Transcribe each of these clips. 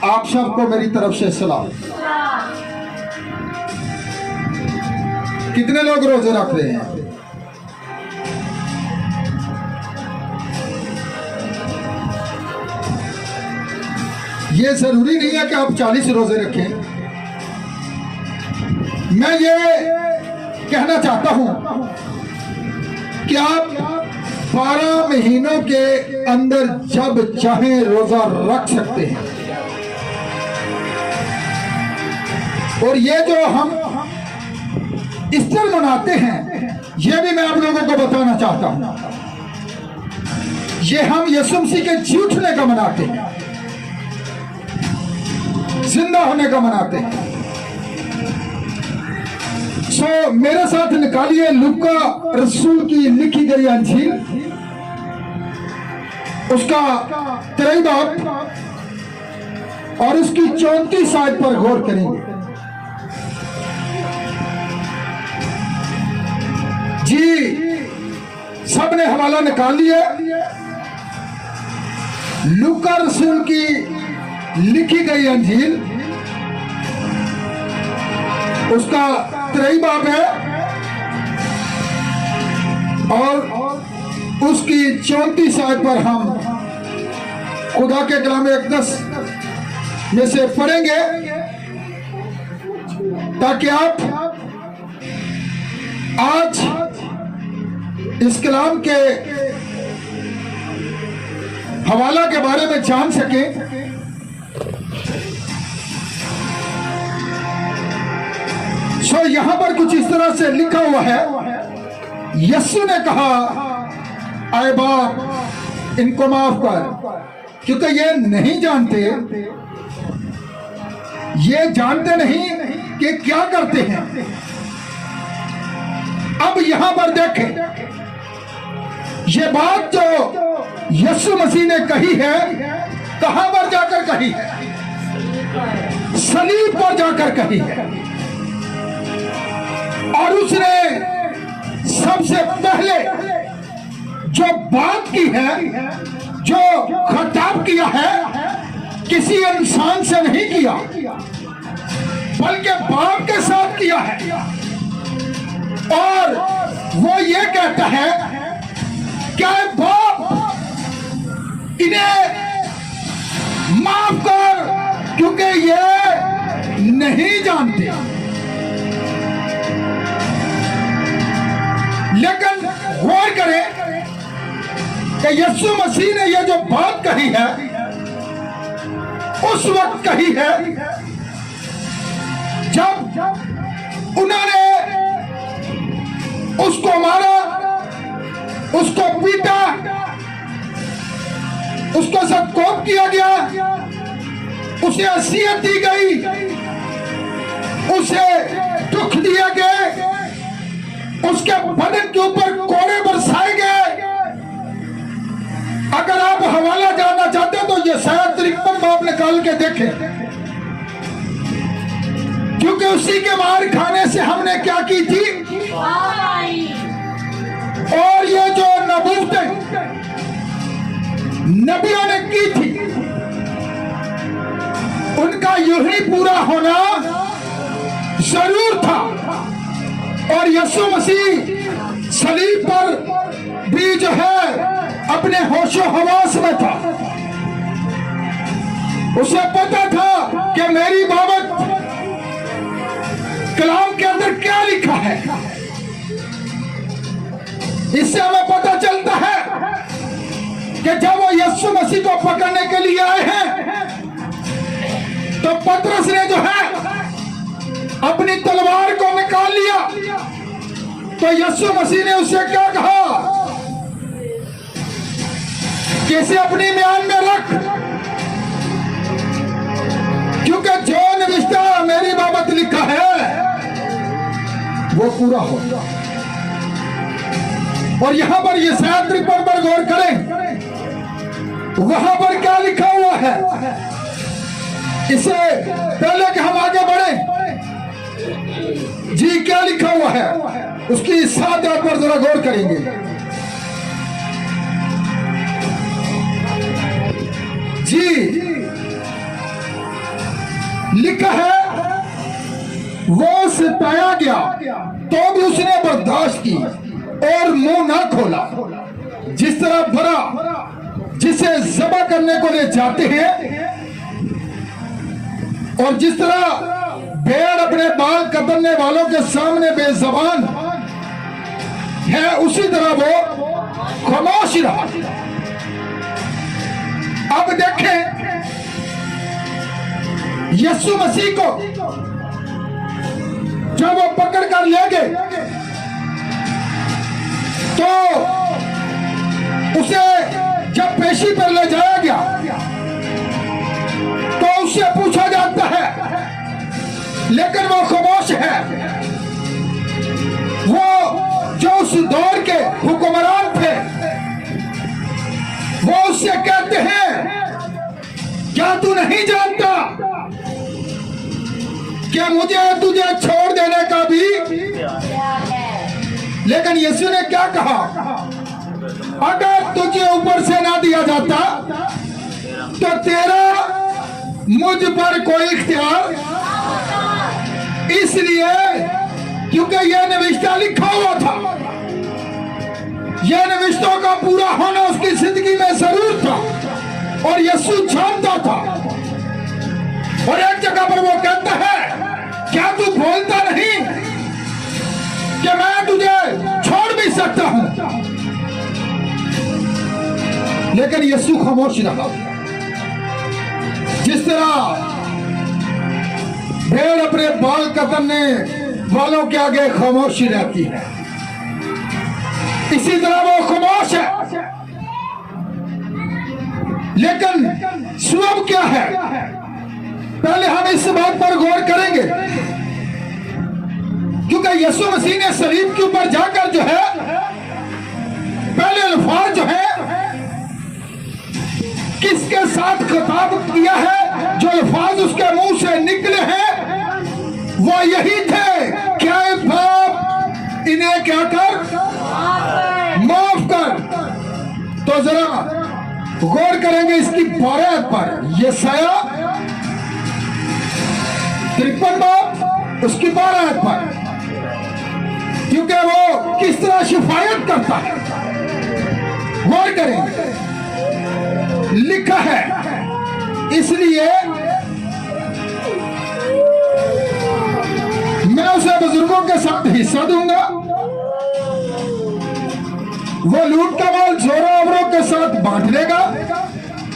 आप सबको मेरी तरफ से सलाम। कितने लोग रोजे रख रहे हैं? ये जरूरी नहीं है कि आप 40 रोजे रखें। मैं ये कहना चाहता हूं कि आप 12 महीनों के अंदर जब चाहें रोजा रख सकते हैं। और ये जो हम ईस्टर मनाते हैं, ये भी मैं आप लोगों को बताना चाहता हूं, ये हम यीशु मसीह के जी उठने का मनाते हैं, जिंदा होने का मनाते हैं। मेरे साथ निकालिए लूका रसूल की लिखी गई अंजील, उसका 23 बाब और उसकी 34 आयत पर गौर करेंगे। जी, सबने हवाला निकाल लिया। लूका रसूल की लिखी गई अंजील, उसका 23 बाब है और उसकी 34 आयत पर हम खुदा के कलाम अक़दस में से पढ़ेंगे, ताकि आप आज इस कलाम के हवाला के बारे में जान सकें। यहां पर कुछ इस तरह से लिखा हुआ है, यीशु ने कहा, आए बाप इनको माफ कर, क्योंकि ये नहीं जानते, ये जानते नहीं कि क्या करते हैं। अब यहां पर देखें, ये बात जो यीशु मसीह ने कही है, कहां पर जाकर कही है? सलीब पर जाकर कही है। और उसने सबसे पहले जो बात की है, जो खिताब किया है, किसी इंसान से नहीं किया, बल्कि बाप के साथ किया है। और वो ये कहता है, क्या बाप इन्हें माफ कर, क्योंकि ये नहीं जानते। लेकिन गौर करें कि यीशु मसीह ने यह जो बात कही है, उस वक्त कही है जब उन्होंने उसको मारा, उसको पीटा, उसको सत्कोप किया गया, उसे असीयत दी गई, उसे दुख दिया गया, उसके बदन के ऊपर कोड़े बरसाए गए। अगर आप हवाला जानना चाहते हो तो ये शायद 53 बाब निकाल के देखें, क्योंकि उसी के मार खाने से हमने क्या की थी। और ये जो नबूवतें नबियों ने की थी, उनका यूं ही पूरा होना जरूर था। और यीशु मसीह सलीब पर भी जो है अपने होशो हवास में था। उसे पता था कि मेरी बाबत कलाम के अंदर क्या लिखा है। इससे हमें पता चलता है कि जब वो यीशु मसीह को पकड़ने के लिए आए हैं, तो पतरस ने जो है अपनी तलवार को निकाल लिया। तो यीशु मसीह ने उससे क्या कहा कि इसे अपनी म्यान में रख, क्योंकि जो निविष्टा मेरी बाबत लिखा है वो पूरा हो। और यहां पर ये 53 पर गौर करें, वहां पर क्या लिखा हुआ है। इससे पहले कि हम आगे बढ़े, जी क्या लिखा हुआ है उसकी 7 आयत पर जरा गौर करेंगे। जी लिखा है वो सताया गया तो भी उसने बर्दाश्त की और मुंह ना खोला। जिस तरह भरा जिसे ज़बह करने को ले जाते हैं और जिस तरह भेड़ अपने बाल कतरने वालों के सामने बेज़बान है, उसी तरह वो खामोश रहा। अब देखें यीशु मसीह को जब वो पकड़ कर ले गए तो उसे जब पेशी पर ले जाया गया तो उससे पूछा जाता है, लेकिन वो खामोश है। वो जो उस दौर के हुक्मरान थे वो उससे कहते हैं, क्या तू नहीं जानता क्या मुझे तुझे छोड़ देने का भी? लेकिन यीशु ने क्या कहा, अगर तुझे ऊपर से ना दिया जाता तो तेरा मुझ पर कोई इख्तियार, इसलिए क्योंकि यह निविष्टा लिखा हुआ था, यह निविष्टों का पूरा होना उसकी जिंदगी में जरूर था और यीशु जानता था। और एक जगह पर वो कहता है, क्या तू बोलता नहीं कि मैं तुझे छोड़ भी सकता हूं? लेकिन यीशु खामोश रहा। जिस तरह भेड़ अपने बाल कतरने वालों के आगे खामोशी रहती है, इसी तरह वो खामोश है। लेकिन सबब क्या है, पहले हम इस बात पर गौर करेंगे, क्योंकि यीशु मसीह ने सलीब के ऊपर जाकर जो है पहले अल्फाज जो है किसके साथ खिताब किया है, जो अल्फाज उसके मुंह से निकले हैं वो यही थे, क्या बाप इन्हें क्या कर, माफ कर। तो जरा गौर करेंगे इसकी 12 पर, यशाया 53 बाप उसकी 12 पर, क्योंकि वो किस तरह शिफायत करता है। गौर करेंगे, लिखा है, इसलिए मैं उसे बुजुर्गों के साथ हिस्सा दूंगा, वो लूट का माल जोरावरों के साथ बांट लेगा,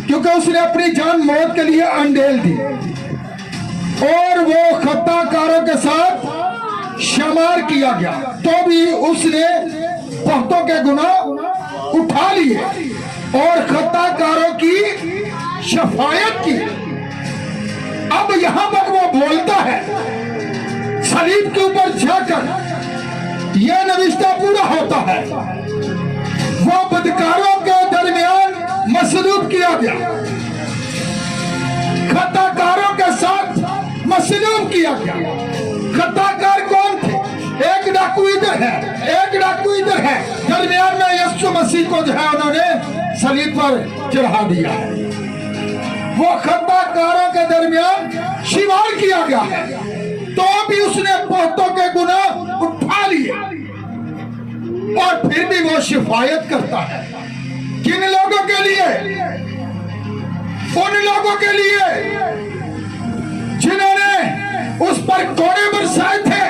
क्योंकि उसने अपनी जान मौत के लिए अंडेल दी, और वो खताकारों के साथ शमार किया गया तो भी उसने बहुतों के गुनाह उठा लिए और खताकारों की शफायत की। अब यहां पर वो बोलता है, सलीब के ऊपर जाकर यह नविष्टा पूरा होता है, वो बदकारों के दरमियान मसलूब किया गया, खताकारों के साथ मसलूब किया गया। खताकार कौन थे? एक डाकू इधर है, एक डाकू इधर है, दरमियान में यीशु मसीह को जो है उन्होंने सलीब पर चढ़ा दिया है। वो खताकारों के दरमियान शिमार किया गया है, तो भी उसने बहुतों के गुनाह उठा लिए और फिर भी वो शिफायत करता है। किन लोगों के लिए? उन लोगों के लिए जिन्होंने उस पर कोड़े बरसाए थे,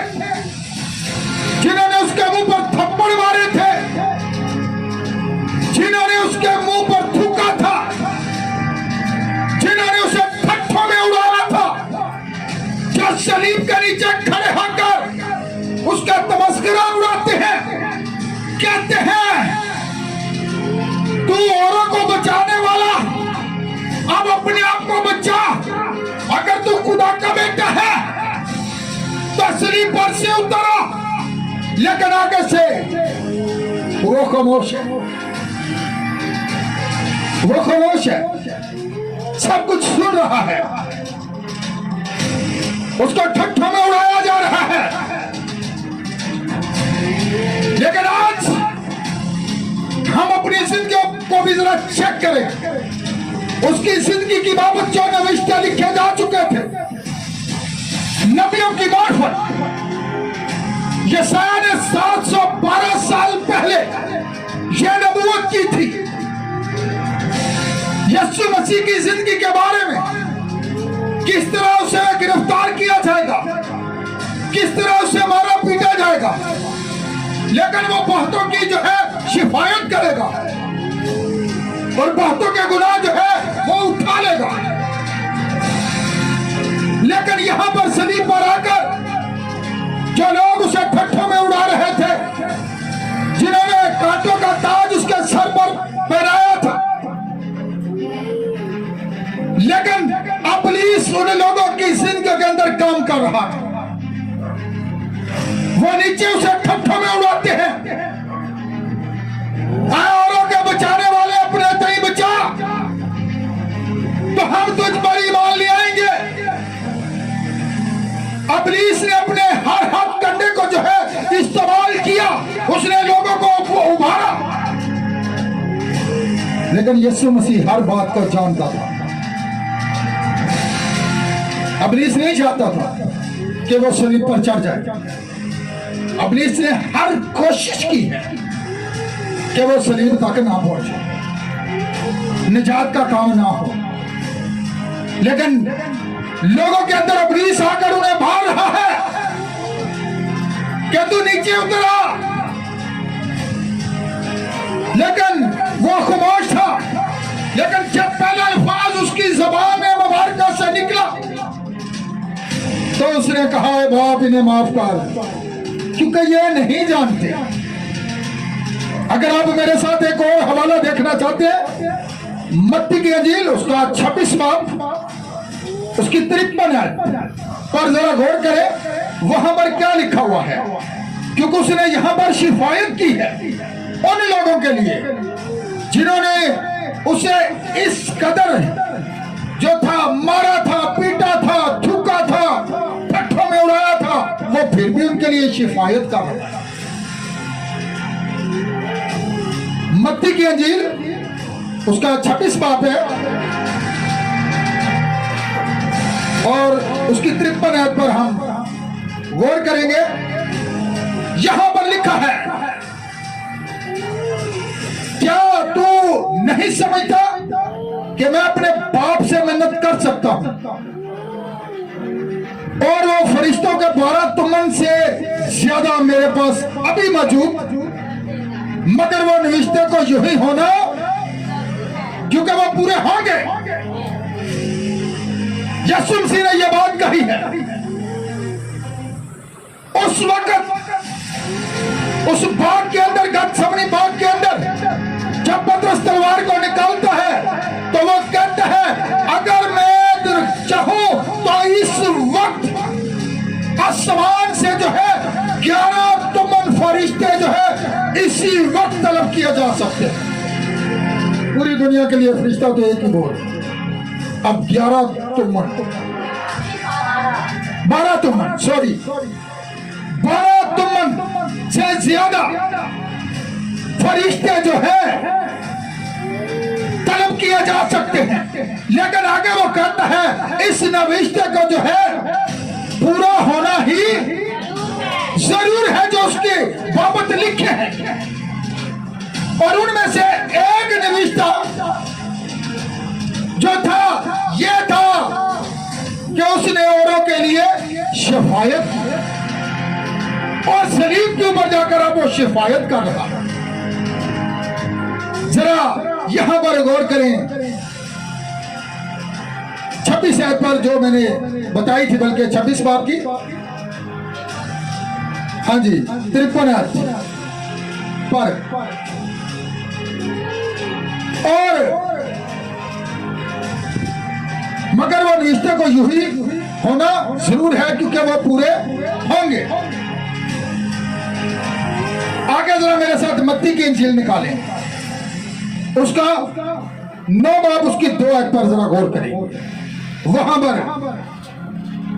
जिन्होंने उसके मुंह पर थप्पड़ मारे थे, जिन्होंने उसके मुंह पर थूका था, जिन्होंने उसे ठट्ठों में उड़ाया था, जो सलीब के नीचे खड़े होकर उसका तमस्करा उड़ाते हैं, कहते हैं तू औरों को बचाने वाला, अब अपने आप को बचा। अगर तू खुदा का बेटा है तो सलीब पर से उतरो। लेकिन आगे से वो खामोश है, वो खामोश है, सब कुछ सुन रहा है, उसको ठट्ठों में उड़ाया जा रहा है। लेकिन आज हम अपनी जिंदगी को भी जरा चेक करें, उसकी जिंदगी की बाबत जो नविश्ते लिखे जा चुके थे नबियों की मार्फत, यशायाह ने 712 साल पहले यह नबूवत की थी। यीशु मसीह की जिंदगी के बारे में, किस तरह उसे गिरफ्तार किया जाएगा, किस तरह उसे मारा पीटा जाएगा, लेकिन वो बहुतों की जो है शिफायत करेगा और बहुतों के गुनाह जो है वो उठा लेगा। लेकिन यहां पर सलीब पर आकर जो लोग उसे ठट्ठों में उड़ा रहे थे, जिन्होंने कांटों का ताज उसके सर पर पहनाया था, लेकिन इब्लीस उन लोगों की जिंदगी के अंदर काम कर रहा है। वो नीचे उसे ठट्ठों में उड़ाते हैं, औरों के बचाने वाले अपने तई बचा, तो हम तुझ पर ईमान ले आएंगे। इब्लीस ने अपने हर हाथ कंडे को जो है इस्तेमाल किया, उसने लोगों को उभारा, लेकिन यीशु मसीह हर बात को जानता था। इब्लीस नहीं चाहता था कि वो सलीब पर चढ़ जाए। इब्लीस ने हर कोशिश की है कि वो सलीब तक ना पहुंचे, निजात का काम ना हो, लेकिन लोगों के अंदर इब्लीस आकर उन्हें भाग रहा है कि तू नीचे उतरा, लेकिन वो खामोश था। लेकिन जब पहला अल्फाज उसकी जुबान में मुबारका से निकला तो उसने कहा, बाप इन्हें माफ कर, क्योंकि ये नहीं जानते। अगर आप मेरे साथ एक और हवाला देखना चाहते हैं, मत्ती की अंजील उसका 26 बाब उसकी 53 आयत पर जरा गौर करें, वहां पर क्या लिखा हुआ है, क्योंकि उसने यहां पर शिफायत की है उन लोगों के लिए जिन्होंने उसे इस कदर जो था मारा था, पीटा था, थूका था, ठट्ठों में उड़ाया था, वो फिर भी उनके लिए शिफायत कर रहा है। मत्ती की अंजील उसका 26 बाब है और उसकी 53 आयत पर हम गौर करेंगे। यहां पर लिखा है, क्या तू नहीं समझता कि मैं अपने बाप से मिन्नत कर सकता हूं और वो फरिश्तों के 12 तुमन से ज्यादा मेरे पास अभी मौजूद, मगर वो नविश्ते को यूं ही होना क्योंकि वो पूरे होंगे। यीशु मसीह ने यह बात कही है। उस वक्त उस बाग के अंदर, गतसमनी बाग के अंदर, जब पतरस तलवार को निकालता है तो वो कहता है, अगर मैं चाहूं तो इस वक्त आसमान से जो है 11 तुमन फरिश्ते जो है इसी वक्त तलब किए जा सकते हैं। पूरी दुनिया के लिए फरिश्ता तो एक ही बोल, अब 11 तुमन, 12 तुमन, सॉरी 12 तुमन से ज्यादा फरिश्ते जो है तलब किए जा सकते हैं। लेकिन आगे वो कहता है, इस नविश्ते को जो है पूरा होना ही जरूर है जो उसके बाबत लिखे हैं। और उनमें से एक नविश्ता जो था, यह था कि उसने औरों के लिए शिफायत की और सलीब के ऊपर जाकर अब वो शिफायत कर रहा है। जरा यहां पर गौर करें, 26 आयत पर जो मैंने बताई थी, बल्कि 26 बाब की, हाँ जी 53 आयत पर, और मगर वो रिश्ते को यूं ही होना जरूर है क्योंकि वो पूरे होंगे। आगे जरा मेरे साथ मत्ती की इंजील निकालें, उसका 9 बाब उसकी 2 आयत पर जरा गौर करें। वहां पर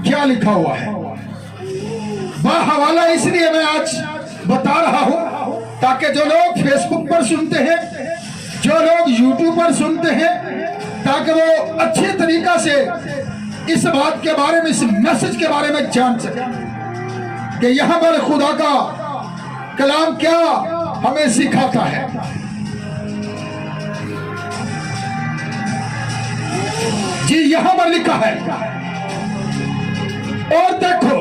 क्या लिखा हुआ है, हवाला इसलिए मैं आज बता रहा हूं ताकि जो लोग फेसबुक पर सुनते हैं, जो लोग यूट्यूब पर सुनते हैं, ताकि वो अच्छे तरीका से इस बात के बारे में, इस मैसेज के बारे में जान सके कि यहां पर खुदा का कलाम क्या हमें सिखाता है। जी यहां पर लिखा है, और देखो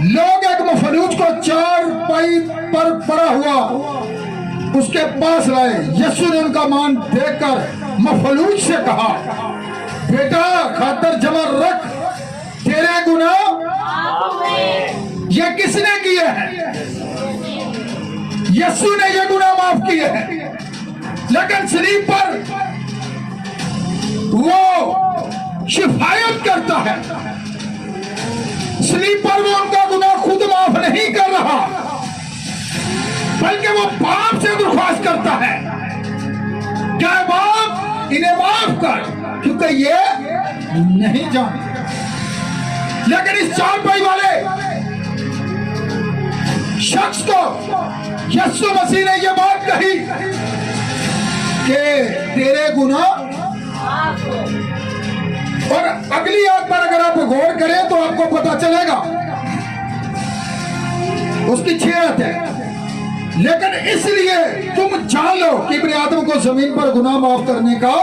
लोग एक मफलूज को चारपाई पर पड़ा हुआ उसके पास लाए। यीशु ने उनका मान देखकर मफलूज से कहा, बेटा खातर जमा रख, तेरे गुनाह ये किसने किए हैं? यीशु ने ये गुनाह माफ किए हैं। लेकिन सलीब पर वो शिफायत करता है, सलीब पर वो उनका गुनाह खुद माफ नहीं कर रहा, बल्कि वो बाप से दरख्वास्त करता है, क्या बाप इन्हें माफ कर, क्योंकि ये नहीं जानते। लेकिन इस चारपाई वाले शख्स को यीशु मसीह ने यह बात कही कि तेरे गुनाह, और अगली आयत पर अगर आप गौर करें तो आपको पता चलेगा, उसकी 6 आयत है, लेकिन इसलिए तुम जान लो कि इब्ने आदम को जमीन पर गुनाह माफ करने का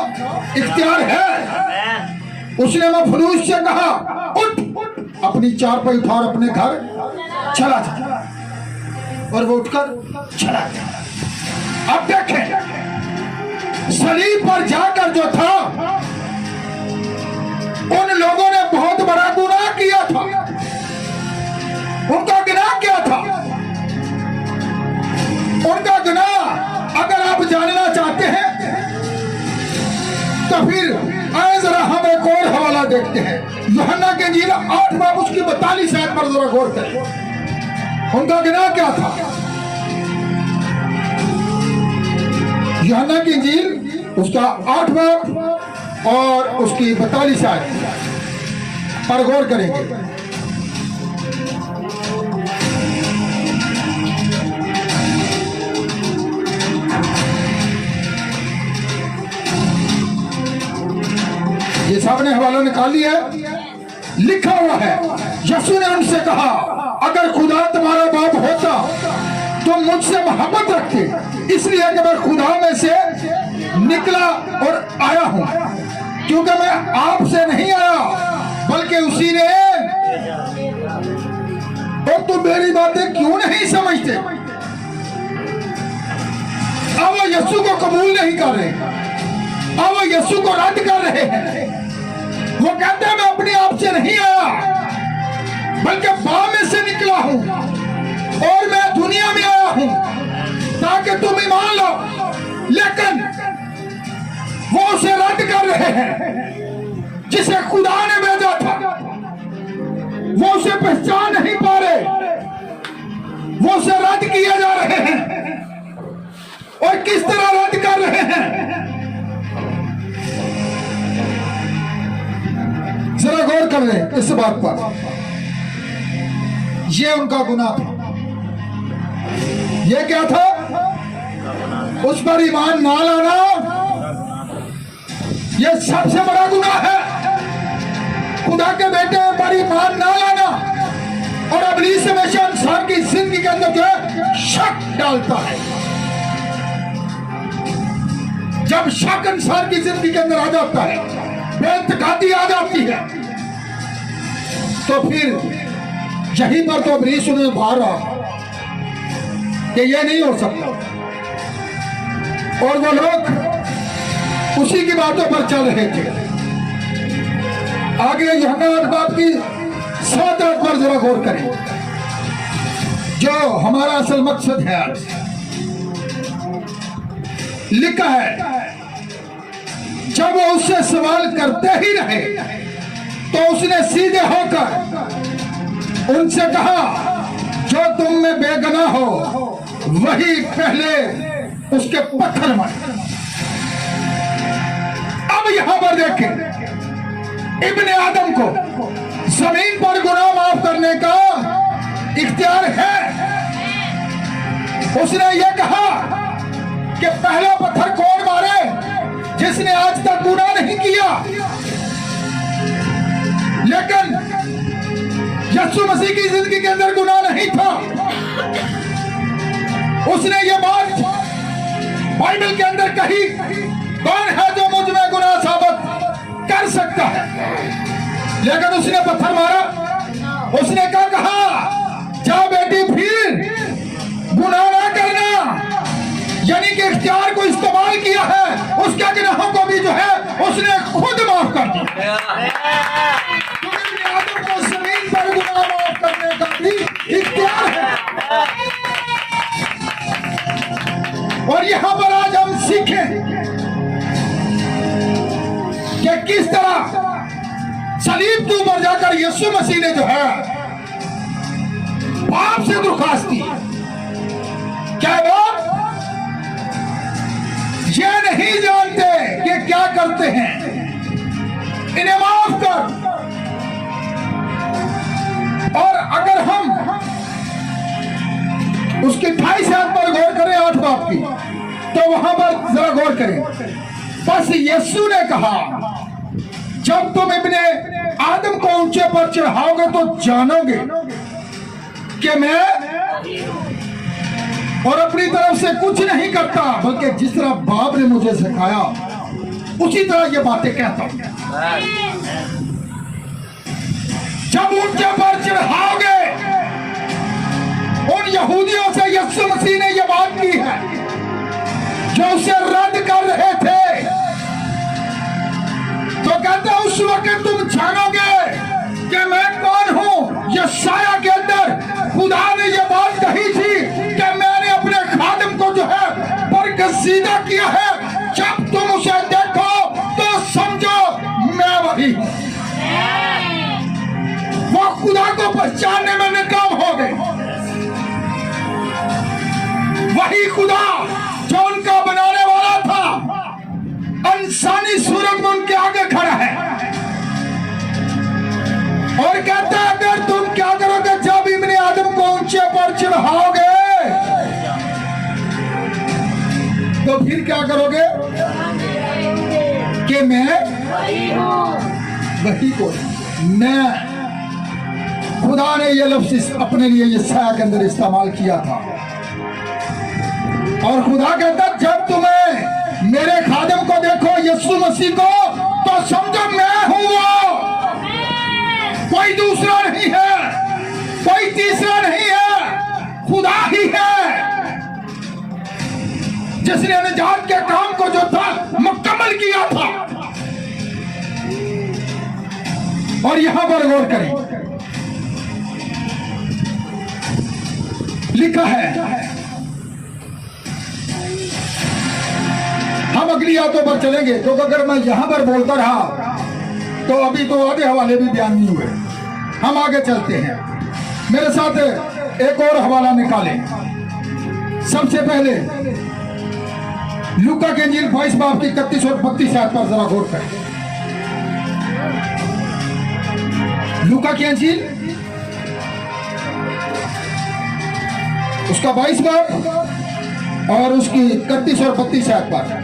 इख्तियार है। उसने मफलूज से कहा, उठ, अपनी चारपाई उठा और अपने घर चला जा, और वो उठकर चला गया। अब देखें, सलीब पर जाकर जो था, उन लोगों ने बहुत बड़ा गुनाह किया था। उनका गुनाह क्या था? उनका गुनाह अगर आप जानना चाहते हैं तो फिर आए जरा हम एक और हवाला देखते हैं, यूहन्ना के इंजील 8 बाब उसकी 42 आयत पर जरा गौर करें। उनका गुनाह क्या था? यूहन्ना की इंजील उसका 8 बाब और उसकी 42 आयत पर गौर करेंगे। ये सामने हवाला निकाल लिया है, लिखा हुआ है, यीशु ने उनसे कहा, अगर खुदा तुम्हारा बाप होता तो मुझसे मोहब्बत रखते, इसलिए कि मैं खुदा में से निकला और आया हूं, क्योंकि मैं आपसे नहीं आया बल्कि उसी ने। और तुम मेरी बातें क्यों नहीं समझते? अब वो यीशु को कबूल नहीं कर रहे, अब वो यीशु को रद्द कर रहे हैं। वो कहते हैं मैं अपने आप से नहीं आया बल्कि बाप में से निकला हूं, और मैं दुनिया में आया हूं ताकि तुम ईमान लो। लेकिन वो उसे रद्द कर रहे हैं जिसे खुदा ने भेजा था। वो उसे पहचान नहीं पा रहे, वो उसे रद्द किए जा रहे हैं। और किस तरह रद्द कर रहे हैं, जरा गौर कर लें इस बात पर। ये उनका गुनाह था। ये क्या था? उस पर ईमान ना लाना, ये सबसे बड़ा गुनाह है। खुदा के बेटे पर ईमान ना लाना, और इब्लीस हमेशा इंसान की जिंदगी के अंदर जो है शक डालता है। जब शक इंसान की जिंदगी के अंदर आ जाता है, बेइंतकाती आ जाती है, तो फिर यहीं पर तो इब्लीस उन्हें भार रहा कि यह नहीं हो सकता, और वो लोग उसी की बातों पर चल रहे थे। आगे यूहन्ना 8 बाब की 7 आयत पर जरा गौर करें, जो हमारा असल मकसद है। लिखा है, जब वो उससे सवाल करते ही रहे तो उसने सीधे होकर उनसे कहा, जो तुम में बेगुनाह हो वही पहले उसके पत्थर मारे। अब यहां पर देखें, इब्ने आदम को जमीन पर गुनाह माफ करने का इख्तियार है। उसने यह कहा कि पहला पत्थर कौन मारे जिसने आज तक गुनाह नहीं किया, लेकिन यीशु मसीह की जिंदगी के अंदर गुनाह नहीं था, उसने ये बात बाइबल के अंदर कही, कौन है जो मुझ में गुनाह साबित कर सकता है? लेकिन उसने पत्थर मारा, उसने क्या कहा, जा बेटी फिर गुनाह ना करना, यानी कि इख्तियार को इस्तेमाल किया है, उसके गुनाहों को भी जो है उसने खुद माफ कर दिया। क्योंकि आदम को जमीन पर गुनाह माफ करने का भी इख्तियार है। और यहां पर आज हम सीखें कि किस तरह सलीब के ऊपर जाकर यीशु मसीह ने जो है पाप से दरख्वास्त की। क्या वो ये नहीं जानते कि क्या करते हैं, इन्हें माफ कर। और अगर हम उसकी 28 आयत पर गौर करें, 8 बाब की, तो वहां पर जरा गौर करें। बस यीशु ने कहा, जब तुम अपने आदम को ऊंचे पर चढ़ाओगे तो जानोगे कि मैं और अपनी तरफ से कुछ नहीं करता, बल्कि जिस तरह बाप ने मुझे सिखाया उसी तरह ये बातें कहता हूं। जब ऊंचे पर चढ़ाओगे, उन यहूदियों से यीशु मसीह ने यह बात की है जो उसे रद्द कर रहे थे, तो कहते उस वक्त तुम जानोगे कि मैं कौन हूं। यशायाह के अंदर खुदा ने यह बात कही थी कि मैंने अपने खादिम को जो है बरगजीदा किया है। जब तुम उसे देखो तो समझो मैं वही, वो खुदा को पहचानने में नाकाम हो गए। वही खुदा जो उनका बनाने वाला था इंसानी सूरत में उनके आगे खड़ा है और कहता है अगर तुम क्या करोगे, जब इब्ने आदम को ऊंचे पर चढ़ाओगे तो फिर क्या करोगे कि मैं वही को मैं। खुदा ने यह लफ्ज अपने लिए यशायाह के अंदर इस्तेमाल किया था और खुदा कहता जब तुम्हें मेरे खादिम को देखो, यीशु मसीह को, तो समझो मैं हूं वो, कोई दूसरा नहीं है, कोई तीसरा नहीं है, खुदा ही है जिसने निजात के काम को जो था मुकम्मल किया था। और यहां पर गौर करें, लिखा है, हम अगली आयतों पर चलेंगे क्योंकि अगर मैं यहां पर बोलता रहा तो अभी तो आधे हवाले भी बयान नहीं हुए। हम आगे चलते हैं, मेरे साथ एक और हवाला निकालें। सबसे पहले लूका के इंजील 22 बाब की 31 और 32 आयत पर जरा गौर करें। लूका की इंजील उसका 22 बाब और उसकी 31 और 32 आयत पर।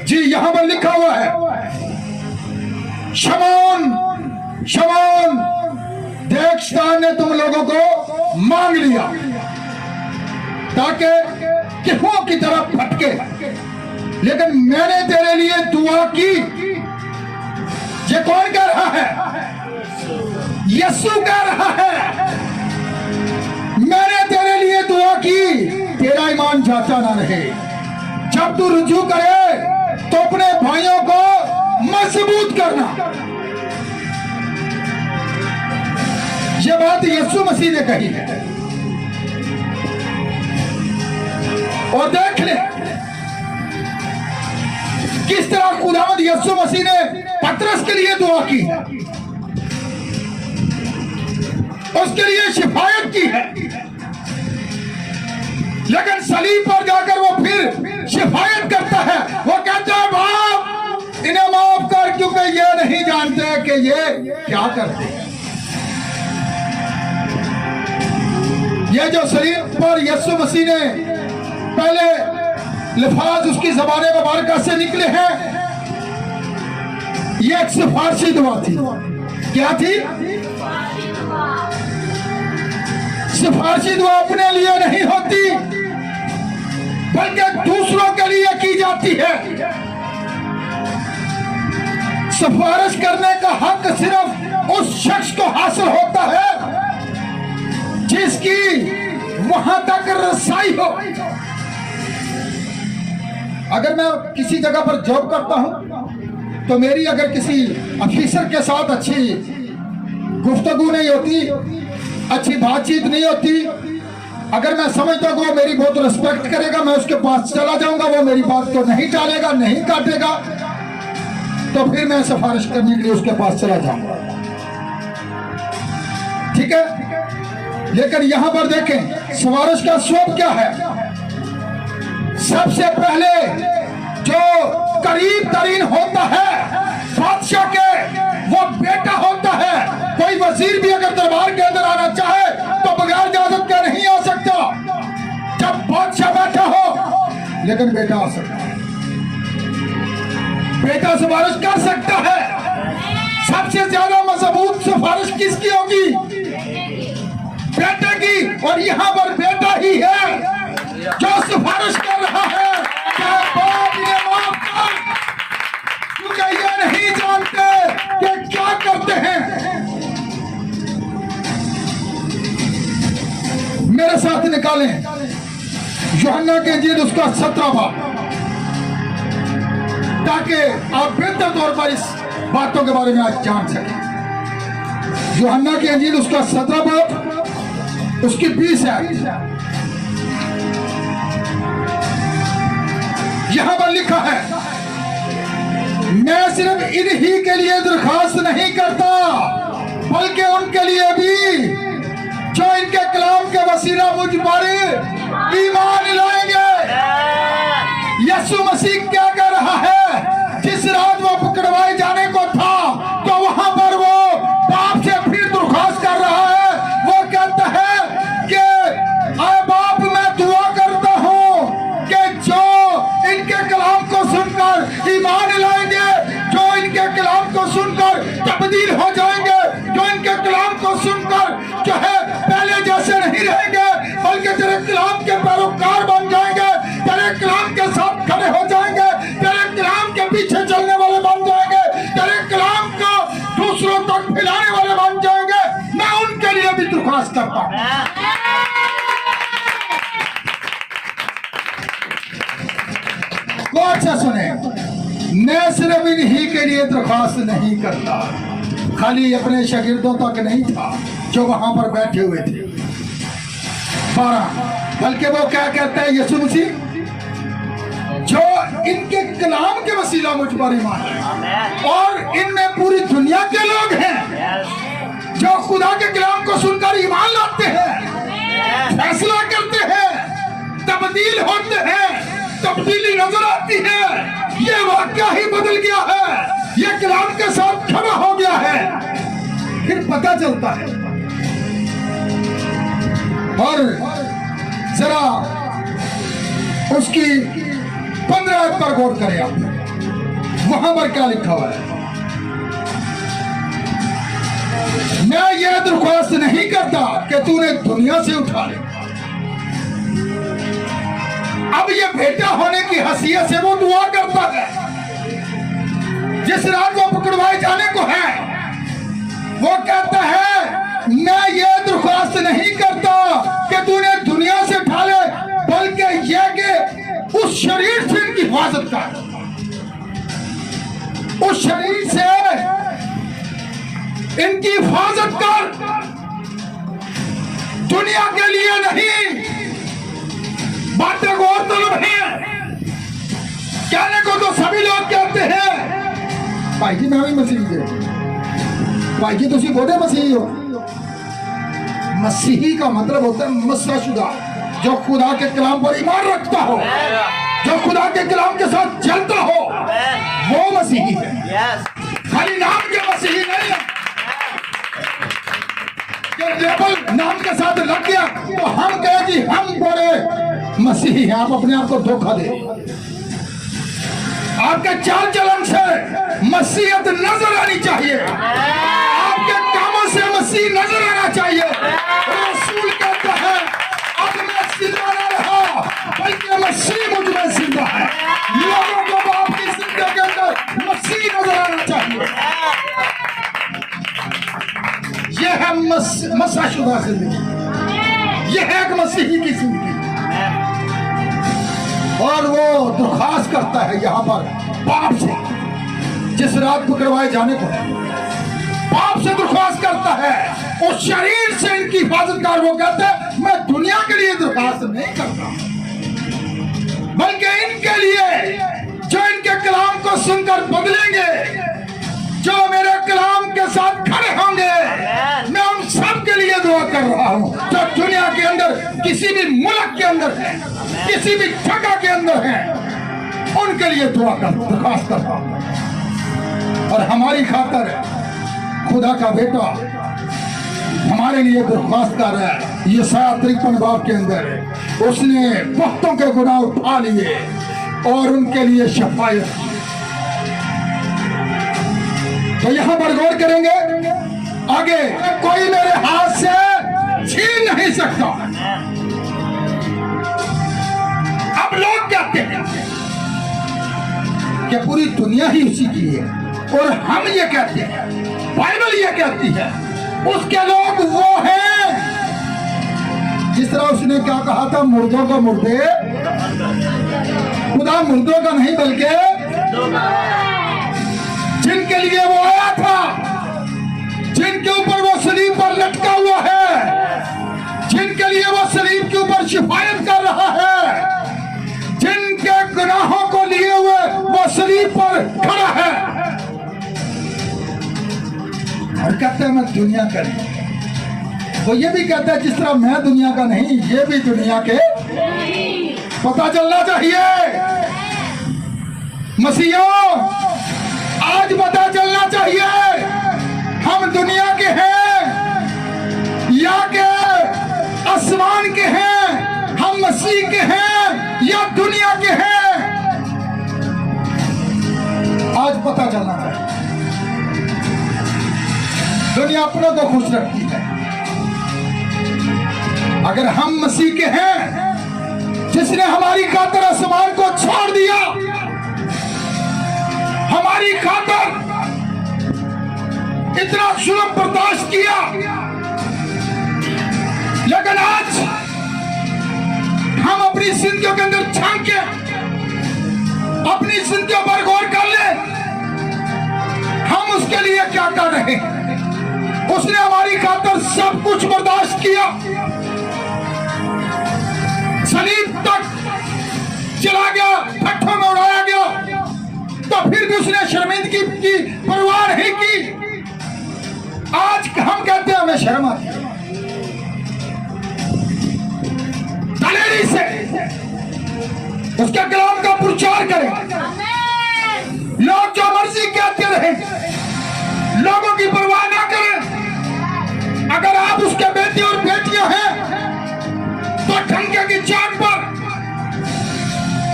जी यहां पर लिखा हुआ है, शमौन शमौन, देख शैतान ने तुम लोगों को मांग लिया ताकि गेहूं की तरफ फटके, लेकिन मैंने तेरे लिए दुआ की। ये कौन कह रहा है? यीशु कह रहा है, मैंने तेरे लिए दुआ की, तेरा ईमान जाता ना रहे। जब तू रुजू करे तो अपने भाइयों को मजबूत करना। यह बात यीशु मसीह ने कही है। और देख ले किस तरह खुदावंद यीशु मसीह ने पतरस के लिए दुआ की है, उसके लिए शिफायत की है, लेकिन सलीब पर जाकर वो फिर शिफायत करता है। वो कहता है बाप इन्हें माफ कर, क्योंकि ये नहीं जानते कि ये क्या करते हैं। ये जो शरीर पर यीशु मसीह ने पहले लफ्ज़ उसकी ज़बान मुबारका से निकले हैं, ये एक सिफारिशी दुआ थी। क्या थी? सिफारिशी दुआ अपने लिए नहीं होती, बल्कि दूसरों के लिए की जाती है। सिफारिश करने का हक सिर्फ उस शख्स को हासिल होता है जिसकी वहां तक रसाई हो। अगर मैं किसी जगह पर जॉब करता हूं तो मेरी अगर किसी अफिसर के साथ अच्छी गुफ्तगू नहीं होती, अच्छी बातचीत नहीं होती, अगर मैं समझता हूं वो मेरी बहुत रिस्पेक्ट करेगा, मैं उसके पास चला जाऊंगा, वो मेरी बात को नहीं टालेगा, नहीं काटेगा, तो फिर मैं सिफारिश करने के लिए उसके पास चला जाऊंगा। ठीक है? लेकिन यहां पर देखें सिफारिश का स्वरूप क्या है। सबसे पहले जो करीब तरीन होता है बादशाह के, वो बेटा होता है। कोई वजीर भी अगर दरबार के अंदर आना चाहे तो बगैर इजाजत के नहीं आ सकता, जब बादशाह बैठा हो। लेकिन बेटा आ सकता है, बेटा सिफारिश कर सकता है। सबसे ज्यादा मजबूत सिफारिश किसकी होगी? बेटे की। और यहाँ पर बेटा ही है जो सिफारिश कर रहा है कि बाप ये माफ कर, क्योंकि ये नहीं जानते कि क्या करते हैं। मेरे साथ निकालें यूहन्ना की इंजील उसका 17 बाब, ताकि आप बेहतर तौर पर इस बातों के बारे में आज जान सकें। यूहन्ना की इंजील उसका 17 बाब उसकी 20 है। यहां पर लिखा है, मैं सिर्फ इन्हीं के लिए दरखास्त नहीं करता, बल्कि उनके लिए भी जो इनके कलाम के वसीला मुझ पर ईमान लाएंगे। यीशु मसीह क्या कर रहा है? जिस रात वो पकड़वाए जाने को था तो वहां पर वो बाप से फिर दरखास्त कर रहा है। वो कहता है कि आए बाप, मैं दुआ करता हूं कि जो इनके कलाम को सुनकर ईमान लाएंगे, जो इनके कलाम को सुनकर तब्दील हो जाएंगे, जो इनके कलाम को सुनकर जो है पहले जैसे नहीं रहेंगे, बल्कि तेरे कलाम के पैरोकार बन जाएंगे, तेरे कलाम के साथ खड़े हो जाएंगे, तेरे कलाम के पीछे चलने वाले बन जाएंगे, तेरे कलाम को दूसरों तक फैलाने वाले बन जाएंगे। मैं उनके लिए भी दरख्वास्त करता हूं। गौर से सुने, मैं सिर्फ इन्हीं के लिए दरख्वास्त नहीं करता, खाली अपने शागिर्दों तक नहीं था जो वहां पर बैठे हुए थे 12, बल्कि वो क्या कहते हैं यीशु मसीह, जो इनके कलाम के वसीला मुझ पर ईमान है, और इनमें पूरी दुनिया के लोग हैं जो खुदा के कलाम को सुनकर ईमान लाते हैं, फैसला करते हैं, तब्दील होते हैं, तब्दीली नजर आती है। ये वाकया ही बदल गया है, ये कलाम के साथ खड़ा हो गया है। फिर पता चलता है। और जरा उसकी 15 पर गौर करें आप, वहां पर क्या लिखा हुआ है। मैं ये दरख्वास्त नहीं करता कि तूने दुनिया से उठा ले। अब ये बेटा होने की हैसियत से वो दुआ करता है। जिस रात वो पकड़वाए जाने को है, वो कहता है मैं ये दरख्वास्त नहीं करता कि तूने दुनिया से उठा ले, बल्कि यह कि उस शरीर से इनकी हिफाजत कर, उस शरीर से इनकी हिफाजत कर, दुनिया के लिए नहीं। बातें गौर तलब है, कहने को तो सभी लोग कहते हैं भाई जी मैं भी मसीही है, भाई जी तुम बोले मसीही हो। मसीही का मतलब होता है मसराशुदा, जो खुदा के कलाम पर ईमान रखता हो, जो खुदा के कलाम के साथ चलता हो, वो मसीही है। खाली नाम के मसीही नहीं है। लेबल नाम के साथ लग गया तो हम कहे कि हम बड़े मसीही हैं। आप अपने आप को धोखा दे। आपके चाल चलन से मसीहत नजर आनी चाहिए, आपके कामों से मसीह नजर आना चाहिए। रसूल कहता है अब मैं जिंदा न रहा बल्कि मसीह मुझ में जिंदा है। लोगों को आपकी जिंदगी के अंदर मसीह नजर आना चाहिए। यह है मसाशुदा जिंदगी, यह है एक मसीही की जिंदगी। और वो दरख्वास्त करता है यहाँ पर पाप से, जिस रात पकड़वाए जाने को पाप से दरख्वास्त करता है। उस शरीर से इनकी हिफाजतकार वो कहते हैं मैं दुनिया के लिए दरख्वास्त नहीं करता बल्कि इनके लिए जो इनके कलाम को सुनकर बदलेंगे, जो मेरे कलाम के साथ खड़े होंगे। मैं उन सब के लिए दुआ कर रहा हूँ जो दुनिया के अंदर किसी भी मुल्क के अंदर है, किसी भी जगह के अंदर है, उनके लिए दुआ कर दरख्वास्त करता हूँ। और हमारी खातर खुदा का बेटा हमारे लिए दरख्वास्त कर रहा है। यशायाह 53 बाब के अंदर उसने बहुतों के गुनाह उठा लिए और उनके लिए शफायत की। तो यहां पर गौर करेंगे आगे, कोई मेरे हाथ से छीन नहीं सकता। अब लोग कहते हैं कि पूरी दुनिया ही उसी की है और हम ये कहते हैं, बाइबल ये कहती है उसके लोग वो हैं जिस तरह उसने क्या कहा था, मुर्दों को मुर्दे, खुदा मुर्दों का नहीं बल्कि जिनके लिए वो आया था, जिनके ऊपर वो सलीब पर लटका हुआ है, जिनके लिए वो सलीब के ऊपर शिफायत कर रहा है, जिनके गुनाहों को लिए हुए वो सलीब पर खड़ा है। और कहते हैं मैं दुनिया का नहीं। वो ये भी कहता है जिस तरह मैं दुनिया का नहीं, ये भी दुनिया के पता चलना चाहिए। मसीहों आज पता चलना चाहिए हम दुनिया के हैं या के आसमान के हैं, हम मसीह के हैं या दुनिया के हैं। आज पता चलना चाहिए। दुनिया अपनों को खुश रखती है। अगर हम मसीह के हैं जिसने हमारी खातर आसमान को छोड़ दिया, हमारी खातर इतना जुल्म बर्दाश्त किया, लेकिन आज हम अपनी जिंदगियों के अंदर झांक के अपनी जिंदगियों पर गौर कर ले, हम उसके लिए क्या कर रहे हैं। उसने हमारी खातर सब कुछ बर्दाश्त किया, सलीब तक चला गया, भट्ठों में उड़ाया गया, तो फिर भी उसने शर्मिंदगी की परवाह नहीं की। आज हम कहते हैं हमें शर्म आती है। दलेरी से उसके कलाम का प्रचार करें, लोग जो मर्जी कहते रहे, लोगों की परवाह ना करें। अगर आप उसके बेटे और बेटियां हैं तो ठंके की चाक पर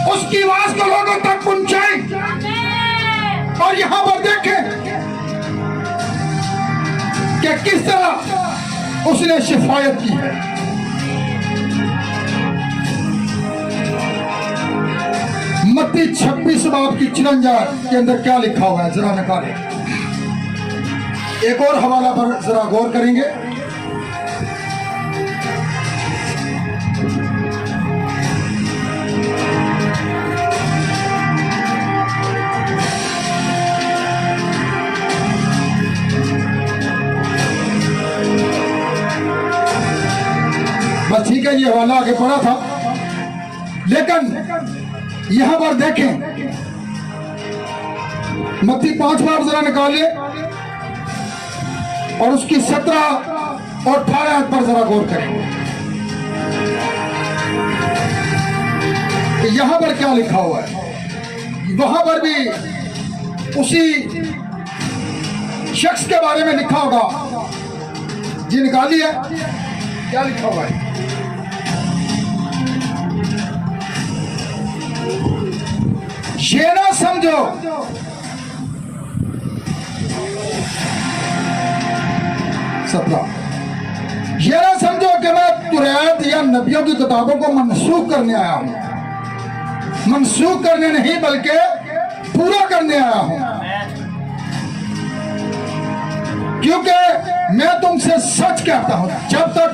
उसकी आवाज को लोगों तक पहुंचाएं। और यहां पर देखें कि किस तरह उसने शिफायत की है। मत्ती 26 बाब की 54 के अंदर क्या लिखा हुआ है, जरा निकालें। एक और हवाला पर जरा गौर करेंगे। बस ठीक है, ये हवाला आगे पड़ा था, लेकिन यहां पर देखें मत्ती 5 बार जरा निकालिए और उसकी 17 और 18 पर जरा गौर करेंगे कि यहां पर क्या लिखा हुआ है। वहां पर भी उसी शख्स के बारे में लिखा होगा जी निकालिए, क्या लिखा हुआ है? ये ना समझो ये ना समझो कि मैं कुरान या नबियों की किताबों को मनसूख करने आया हूं। मनसूख करने नहीं बल्कि पूरा करने आया हूं, क्योंकि मैं तुमसे सच कहता हूं, जब तक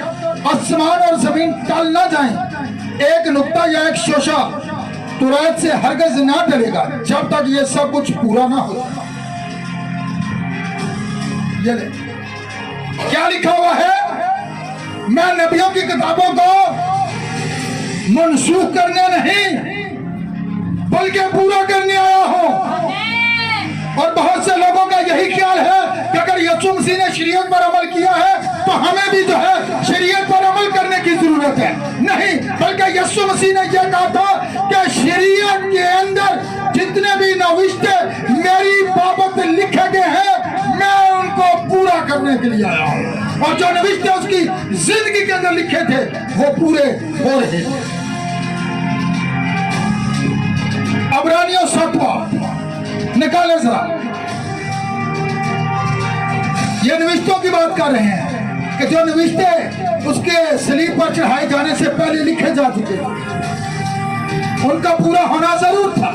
आसमान और जमीन टल ना जाएं, एक नुक्ता या एक शोशा तुरैत से हरगिज़ ना टलेगा जब तक ये सब कुछ पूरा ना हो। ये ले, क्या लिखा हुआ है? मैं नबियों की किताबों को मनसूख करने नहीं बल्कि पूरा करने आया हूं। और बहुत से लोगों का यही ख्याल है कि अगर यीशु मसीह ने शरीयत पर अमल किया है तो हमें भी जो है शरीयत पर अमल करने की जरूरत है। नहीं, बल्कि यीशु मसीह ने यह कहा था कि शरीयत के अंदर जितने भी नविश्ते मेरी बाबत लिखे गए हैं मैं उनको पूरा करने के लिए आया हूं। और जो नविश्ते उसकी जिंदगी के अंदर लिखे थे वो पूरे हो रहे थे। इब्रानियों 7 निकाले जरा, ये नविश्तों की बात कर रहे हैं कि जो नविश्ते उसके सलीब पर चढ़ाए जाने से पहले लिखे जा चुके उनका पूरा होना जरूर था।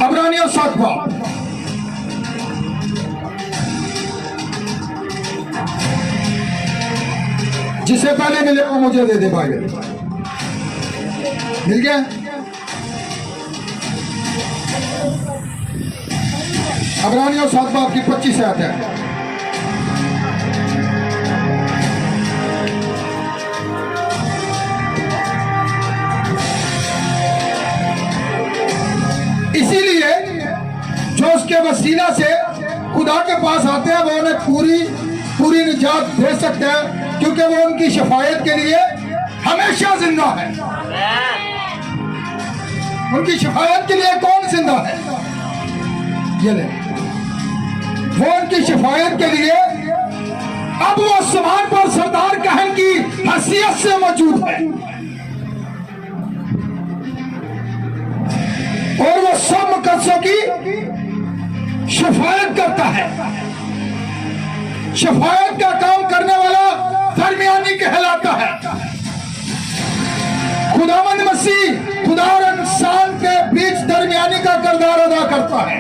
इब्रानियों 7 जिसे पहले मिले वो मुझे दे दे भाई। मिल गया? इब्रानियों 7 की 25 आयत है। इसीलिए जो उसके वसीला से खुदा के पास आते हैं वो उन्हें पूरी निजात दे सकते हैं, क्योंकि वो उनकी शफायत के लिए हमेशा जिंदा है। उनकी शफायत के लिए कौन जिंदा है? ये ले, वो उनकी शफायत के लिए अब वो आसमान पर सरदार कहन की हैसियत से मौजूद है और वो सब मुकद्दसों की शफायत करता है। शफायत का काम करने वाला दरमियानी कहलाता है। खुदावंद मसीह खुदा और इंसान के बीच दरमियानी का किरदार अदा करता है।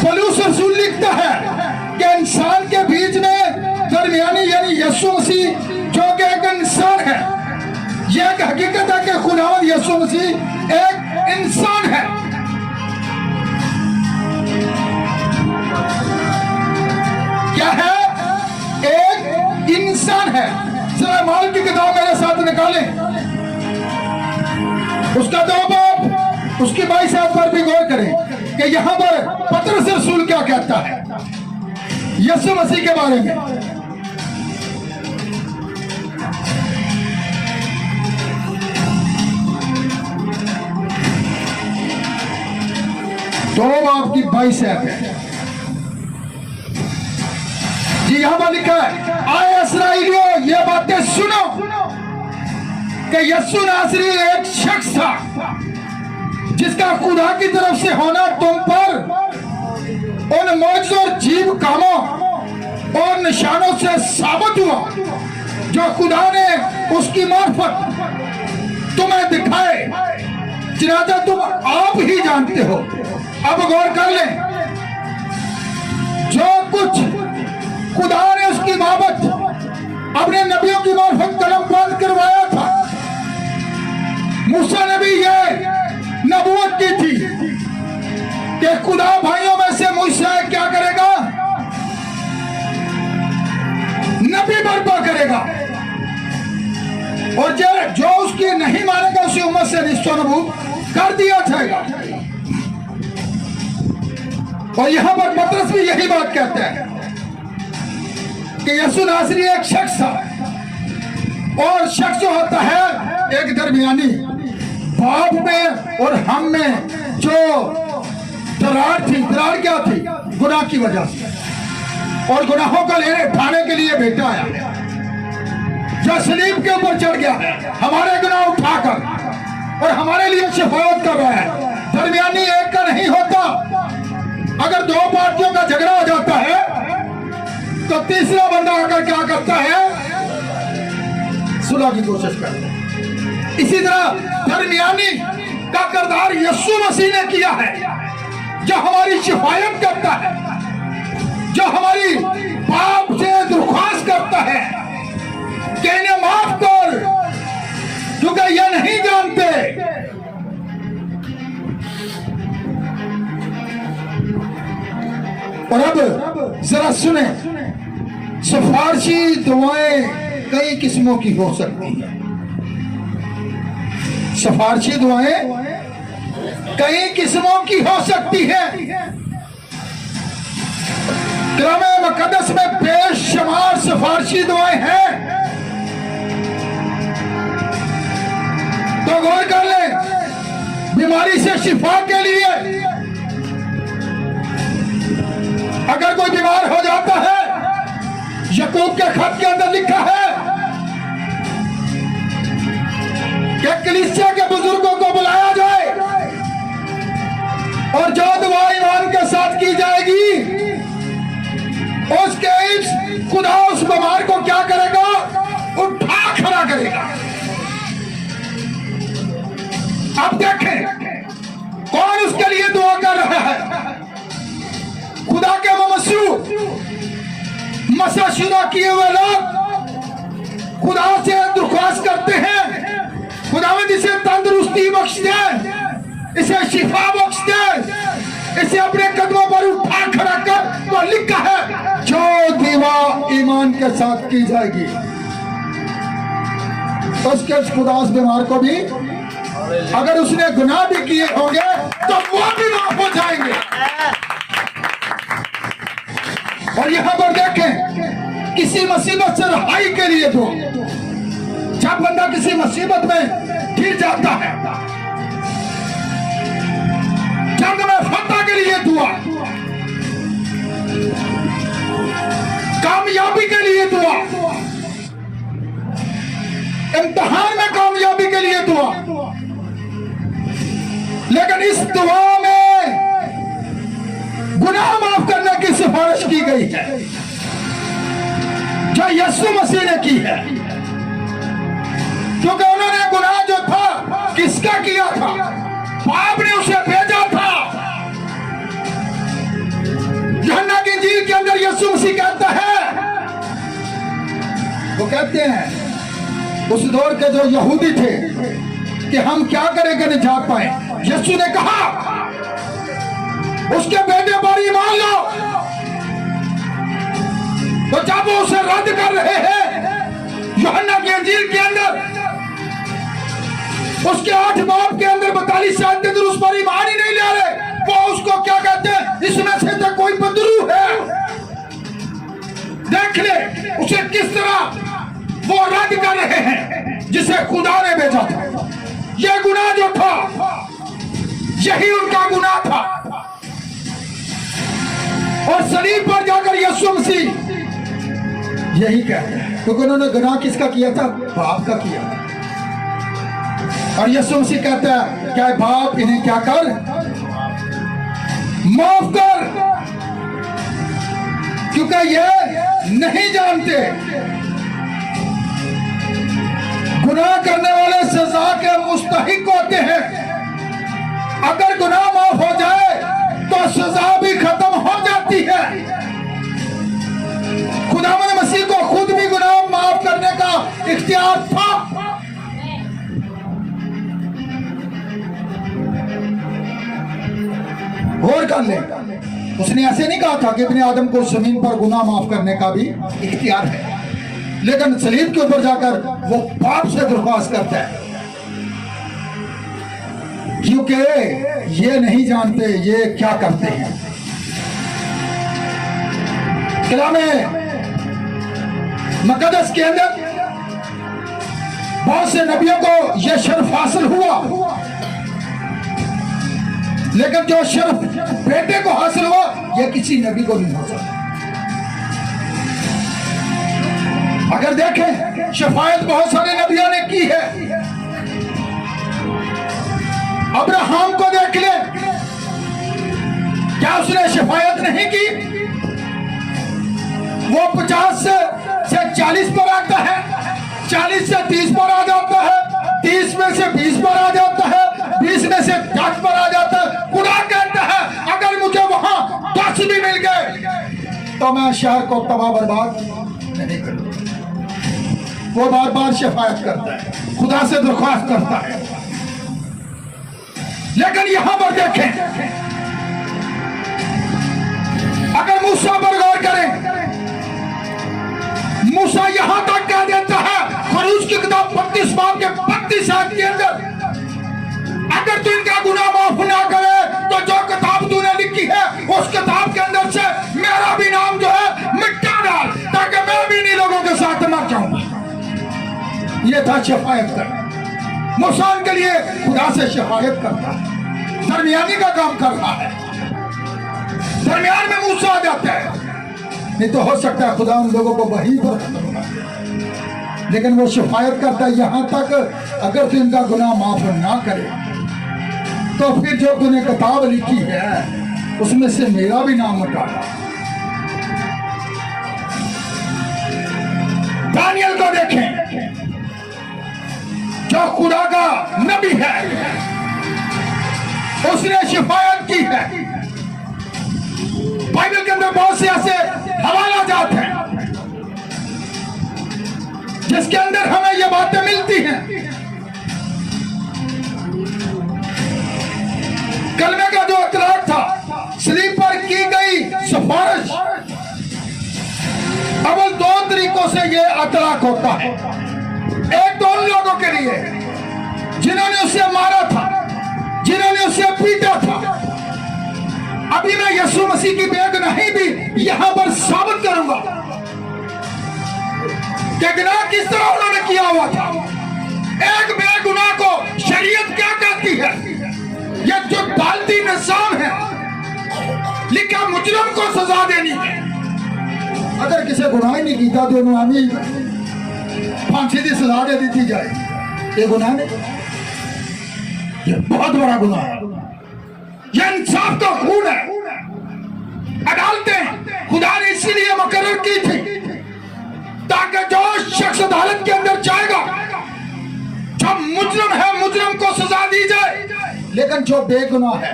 पौलुस रसूल लिखता है कि इंसान के बीच में दरमियानी यानी यीशु मसीह जो कि एक इंसान है। यह एक हकीकत है कि खुदावंद यीशु मसीह एक इंसान है। क्या है? एक इंसान है। सुलैमान की किताब मेरे साथ निकालें, उसका 2 बाब उसकी 22 आयत पर भी गौर करें कि यहां पर पतरस रसूल क्या कहता है यीशु मसीह के बारे में। दो बाब की 22 आयत है जी। यहां पर लिखा है, आए इस्राएलियों ये बातें सुनो कि यीशु नासरी एक शख्स था जिसका खुदा की तरफ से होना तुम पर उन मौजूद और जीव कामों और निशानों से साबित हुआ जो खुदा ने उसकी मार्फत तुम्हें दिखाए, जिन्हें तुम आप ही जानते हो। अब गौर कर लें, जो कुछ खुदा ने उसकी बाबत अपने नबियों की मार्फत कलमबंद करवाया था, मूसा ने भी ये नबूवत की थी कि खुदा भाइयों में से मूसा क्या करेगा? नबी बर्पा करेगा और जो उसकी नहीं मानेगा उसी उम्मत से रिश्ता नबूत कर दिया जाएगा। और यहां पर पतरस भी यही बात कहते हैं कि यीशु नासरी एक शख्स था और शख्स जो होता है एक दरमियानी बाप में और हम में जो दरार थी। दरार क्या थी? गुनाह की वजह से। और गुनाहों को लेने उठाने के लिए बेटा आया जो सलीब के ऊपर चढ़ गया है हमारे गुनाह उठाकर और हमारे लिए शफाअत कर रहा है। दरमियानी एक का नहीं होता। अगर दो पार्टियों का झगड़ा हो जाता है तो तीसरा बंदा आकर क्या करता है? सुलह की कोशिश करता है। इसी तरह दरमियानी का किरदार यीशु मसीह ने किया है जो हमारी शिफायत करता है, जो हमारी पाप से दरख्वास्त करता है कि इन्हें माफ कर क्योंकि ये नहीं जानते। और अब जरा सुने, सिफारिशी दुआएं कई किस्मों की हो सकती है। सिफारिशी दुआएं कई किस्मों की हो सकती है। कलामे मुकद्दस में बेशुमार सिफारिशी दुआएं हैं। तो गौर कर ले, बीमारी से शिफा के लिए अगर कोई बीमार हो जाता है, याकूब के खत के अंदर लिखा है कि कलीसिया के बुजुर्गों को बुलाया जाए और जो दुआ ईमान के साथ की जाएगी उसके खुदा उस बीमार को क्या करेगा? उठा खड़ा करेगा। अब देखें कौन उसके लिए दुआ कर रहा है। खुदा के मसशुदा किए हुए लोग खुदा से दरख्वास्त करते हैं, खुदावंद इसे तंदुरुस्ती बख्श दे, इसे शिफा बख्श दे, इसे अपने कदमों पर उठा खड़ा कर। तो लिखा है जो दुआ ईमान के साथ की जाएगी उसके खुदा उस बीमार को भी, अगर उसने गुनाह भी किए होंगे तो वो भी माफ हो जाएंगे। और यहां पर देखें, किसी मुसीबत से रहाई के लिए दो। जब बंदा किसी मुसीबत में गिर जाता है, जंग में फतह के लिए दुआ, कामयाबी के लिए दुआ, इम्तिहान में कामयाबी के लिए दुआ। लेकिन इस दुआ में गुनाह माफ करने की सिफारिश की गई है जो यीशु मसीह ने की है, क्योंकि उन्होंने गुनाह जो था किसका किया था? बाप ने उसे भेजा था। यूहन्ना की इंजील के अंदर यीशु मसीह कहता है, वो कहते हैं उस दौर के जो यहूदी थे कि हम क्या करें कि निजात पाए। यीशु ने कहा उसके बेटे पर ईमान लो। तो जब वो उसे रद्द कर रहे हैं यूहन्ना की इंजील के अंदर उसके 8 बाब के अंदर 42 आयत के अंदर उस पर ईमान ही नहीं ले रहे, वो उसको क्या कहते हैं? इसमें से तो कोई बदरू है। देख ले उसे किस तरह वो रद्द कर रहे हैं जिसे खुदा ने भेजा था। यह गुनाह जो था यही उनका गुनाह था। और सलीब पर जाकर यीशु मसीह यही कहते हैं, क्योंकि उन्होंने गुनाह किसका किया था? बाप का किया। और यीशु मसीह कहता है क्या बाप इन्हें क्या कर? माफ कर, क्योंकि ये नहीं जानते। गुनाह करने वाले सजा के मुस्तहिक होते हैं। अगर गुनाह माफ हो जाए तो सजा भी खत्म हो जाती है। खुदावंद मसीह को खुद भी गुनाह माफ करने का इख्तियार था। गौर कर ले, उसने ऐसे नहीं कहा था कि इब्ने आदम को जमीन पर गुनाह माफ करने का भी इख्तियार है, लेकिन सलीब के ऊपर जाकर वो बाप से दरख्वास्त करता है, क्योंकि ये नहीं जानते ये क्या करते हैं। कलामे मुकद्दस के अंदर बहुत से नबियों को यह शर्फ हासिल हुआ लेकिन जो सिर्फ बेटे को हासिल हुआ यह किसी नबी को नहीं हो सकता। अगर देखें शफायत बहुत सारे नबियों ने की है। अब्राहम को देख ले, क्या उसने शफायत नहीं की? वो 50 से 40 पर आता है, 40 से 30 पर आ जाता है, 30 में से 20 पर आ जाता है, 20 में से 10 पर आ जाता है। खुदा कहता है अगर मुझे वहां 10 भी मिल गए तो मैं शहर को तबाह बर्बाद नहीं करूंगा। वो बार बार शफायत करता है, खुदा से दरख्वास्त करता है। लेकिन यहां पर देखें, अगर मूसा पर गौर करें, मूसा यहां तक कह देता है खरूज की किताब 32 बाब के 32 आयत के अंदर, अगर तू इनका गुनाह माफ ना करे तो जो किताब तूने लिखी है उस किताब के अंदर से मेरा भी नाम जो है मिटा डाल, ताकि मैं भी नहीं लोगों के साथ मर जाऊंगा। ये था शफायत करना। मूसा के लिए खुदा से शफायत करता है, दरमियानी का काम कर रहा है, दरमियान में मूसा आ जाता है। नहीं तो हो सकता है खुदा उन लोगों को वहीं पर खत्म कर दे, लेकिन वो शफायत करता है यहां तक अगर तू इनका गुनाह माफ ना करे तो फिर जो तूने किताब लिखी है उसमें से मेरा भी नाम हटा। दानियल को देखें, जो खुदा का नबी है, उसने शफायत की है। बाइबल के अंदर बहुत से ऐसे हवाला जात हैं जिसके अंदर हमें ये बातें मिलती हैं। कलमे का जो इकरार था, सलीब पर की गई सिफारिश, अव्वल 2 तरीकों से ये अतलाक होता है। एक तो उन लोगों के लिए जिन्होंने उसे मारा था, जिन्होंने उसे पीटा था। अभी मैं यीशु मसीह की बेगुनाही भी यहां पर साबित करूंगा कि गुनाह किस तरह उन्होंने किया हुआ था। एक बेगुनाह को शरीयत क्या कहती है? यह जो दालती निजाम है, लिखा मुजरिम को सजा देनी है। अगर किसी गुनाह ही नहीं किया तो उन्होंने फांसी की सजा दे दी जाए, ये गुनाह नहीं, ये बहुत बड़ा गुनाह है। यह इंसाफ का खून है। अदालतें खुदा ने इसीलिए मुकर्रर की थी ताकि जो शख्स अदालत के अंदर जाएगा, जो मुजरिम है, मुजरिम को सजा दी जाए, लेकिन जो बेगुनाह है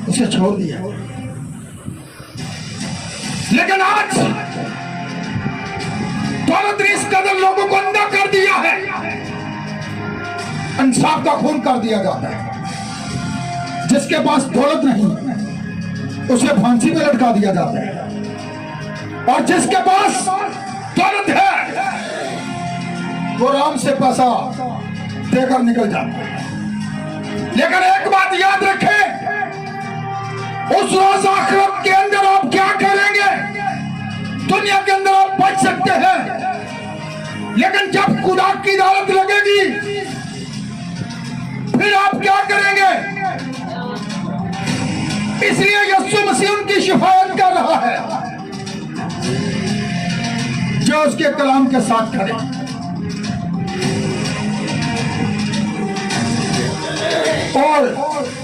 उसे छोड़ दिया। लेकिन आज दौलत ने इस कदर लोगों को अंधा कर दिया है, इंसाफ का खून कर दिया जाता है। जिसके पास दौलत नहीं उसे फांसी में लटका दिया जाता है, और जिसके पास दौलत है वो आराम से पैसा देकर निकल जाता है। लेकिन एक बात याद रखें, उस रोज आखिरत के अंदर आप क्या करेंगे? दुनिया के अंदर आप बच सकते हैं, लेकिन जब खुदा की अदालत लगेगी फिर आप क्या करेंगे? इसलिए यीशु मसीह उनकी शिफायत कर रहा है जो उसके कलाम के साथ खड़े। और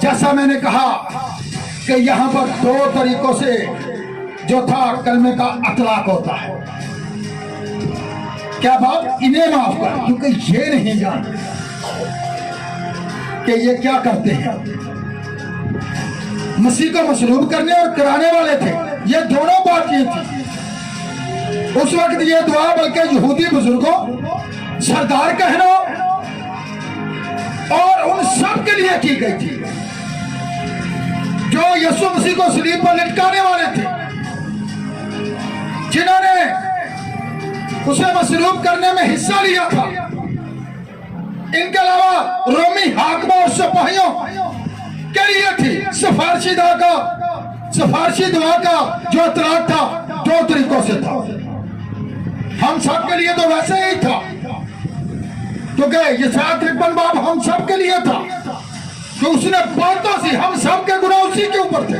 जैसा मैंने कहा कि यहां पर 2 तरीकों से जो था कलमे का अतलाक होता है। क्या बात? इन्हें माफ कर, क्योंकि ये नहीं जानते कि ये क्या करते हैं। मसीह को मसलूब करने और कराने वाले थे, ये दोनों बात ये थी। उस वक्त ये दुआ बल्कि यहूदी बुजुर्गों, सरदार कहनों और उन सब के लिए की गई थी जो यीशु मसीह को सलीब पर लटकाने वाले थे, जिन्होंने उसे मसलूब करने में हिस्सा लिया था। इनके अलावा रोमी हाकिमों और सिपाहियों के लिए थी सिफारिशी दुआ का जो इतराक था 2 तरीकों से था। हम सब के लिए तो वैसे ही था, क्योंकि ये 53 बाब हम सब के लिए था। कि उसने बातों से हम सबके गुनाह उसी के ऊपर थे।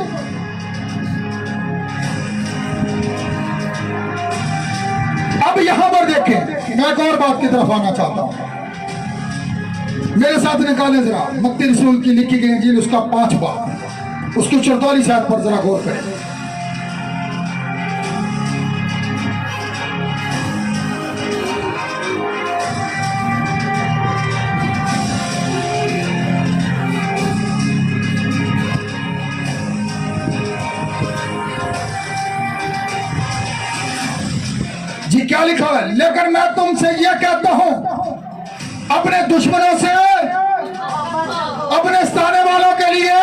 अब यहां पर देखें, मैं एक और बात की तरफ आना चाहता हूं। मेरे साथ निकाले जरा मत्ती रसूल की लिखी गई इंजील उसका 5 बाब उसकी 44 आयत पर जरा गौर करें। जी क्या लिखा है? लेकिन मैं तुमसे यह कहता हूं, अपने दुश्मनों से, अपने सताने वालों के लिए।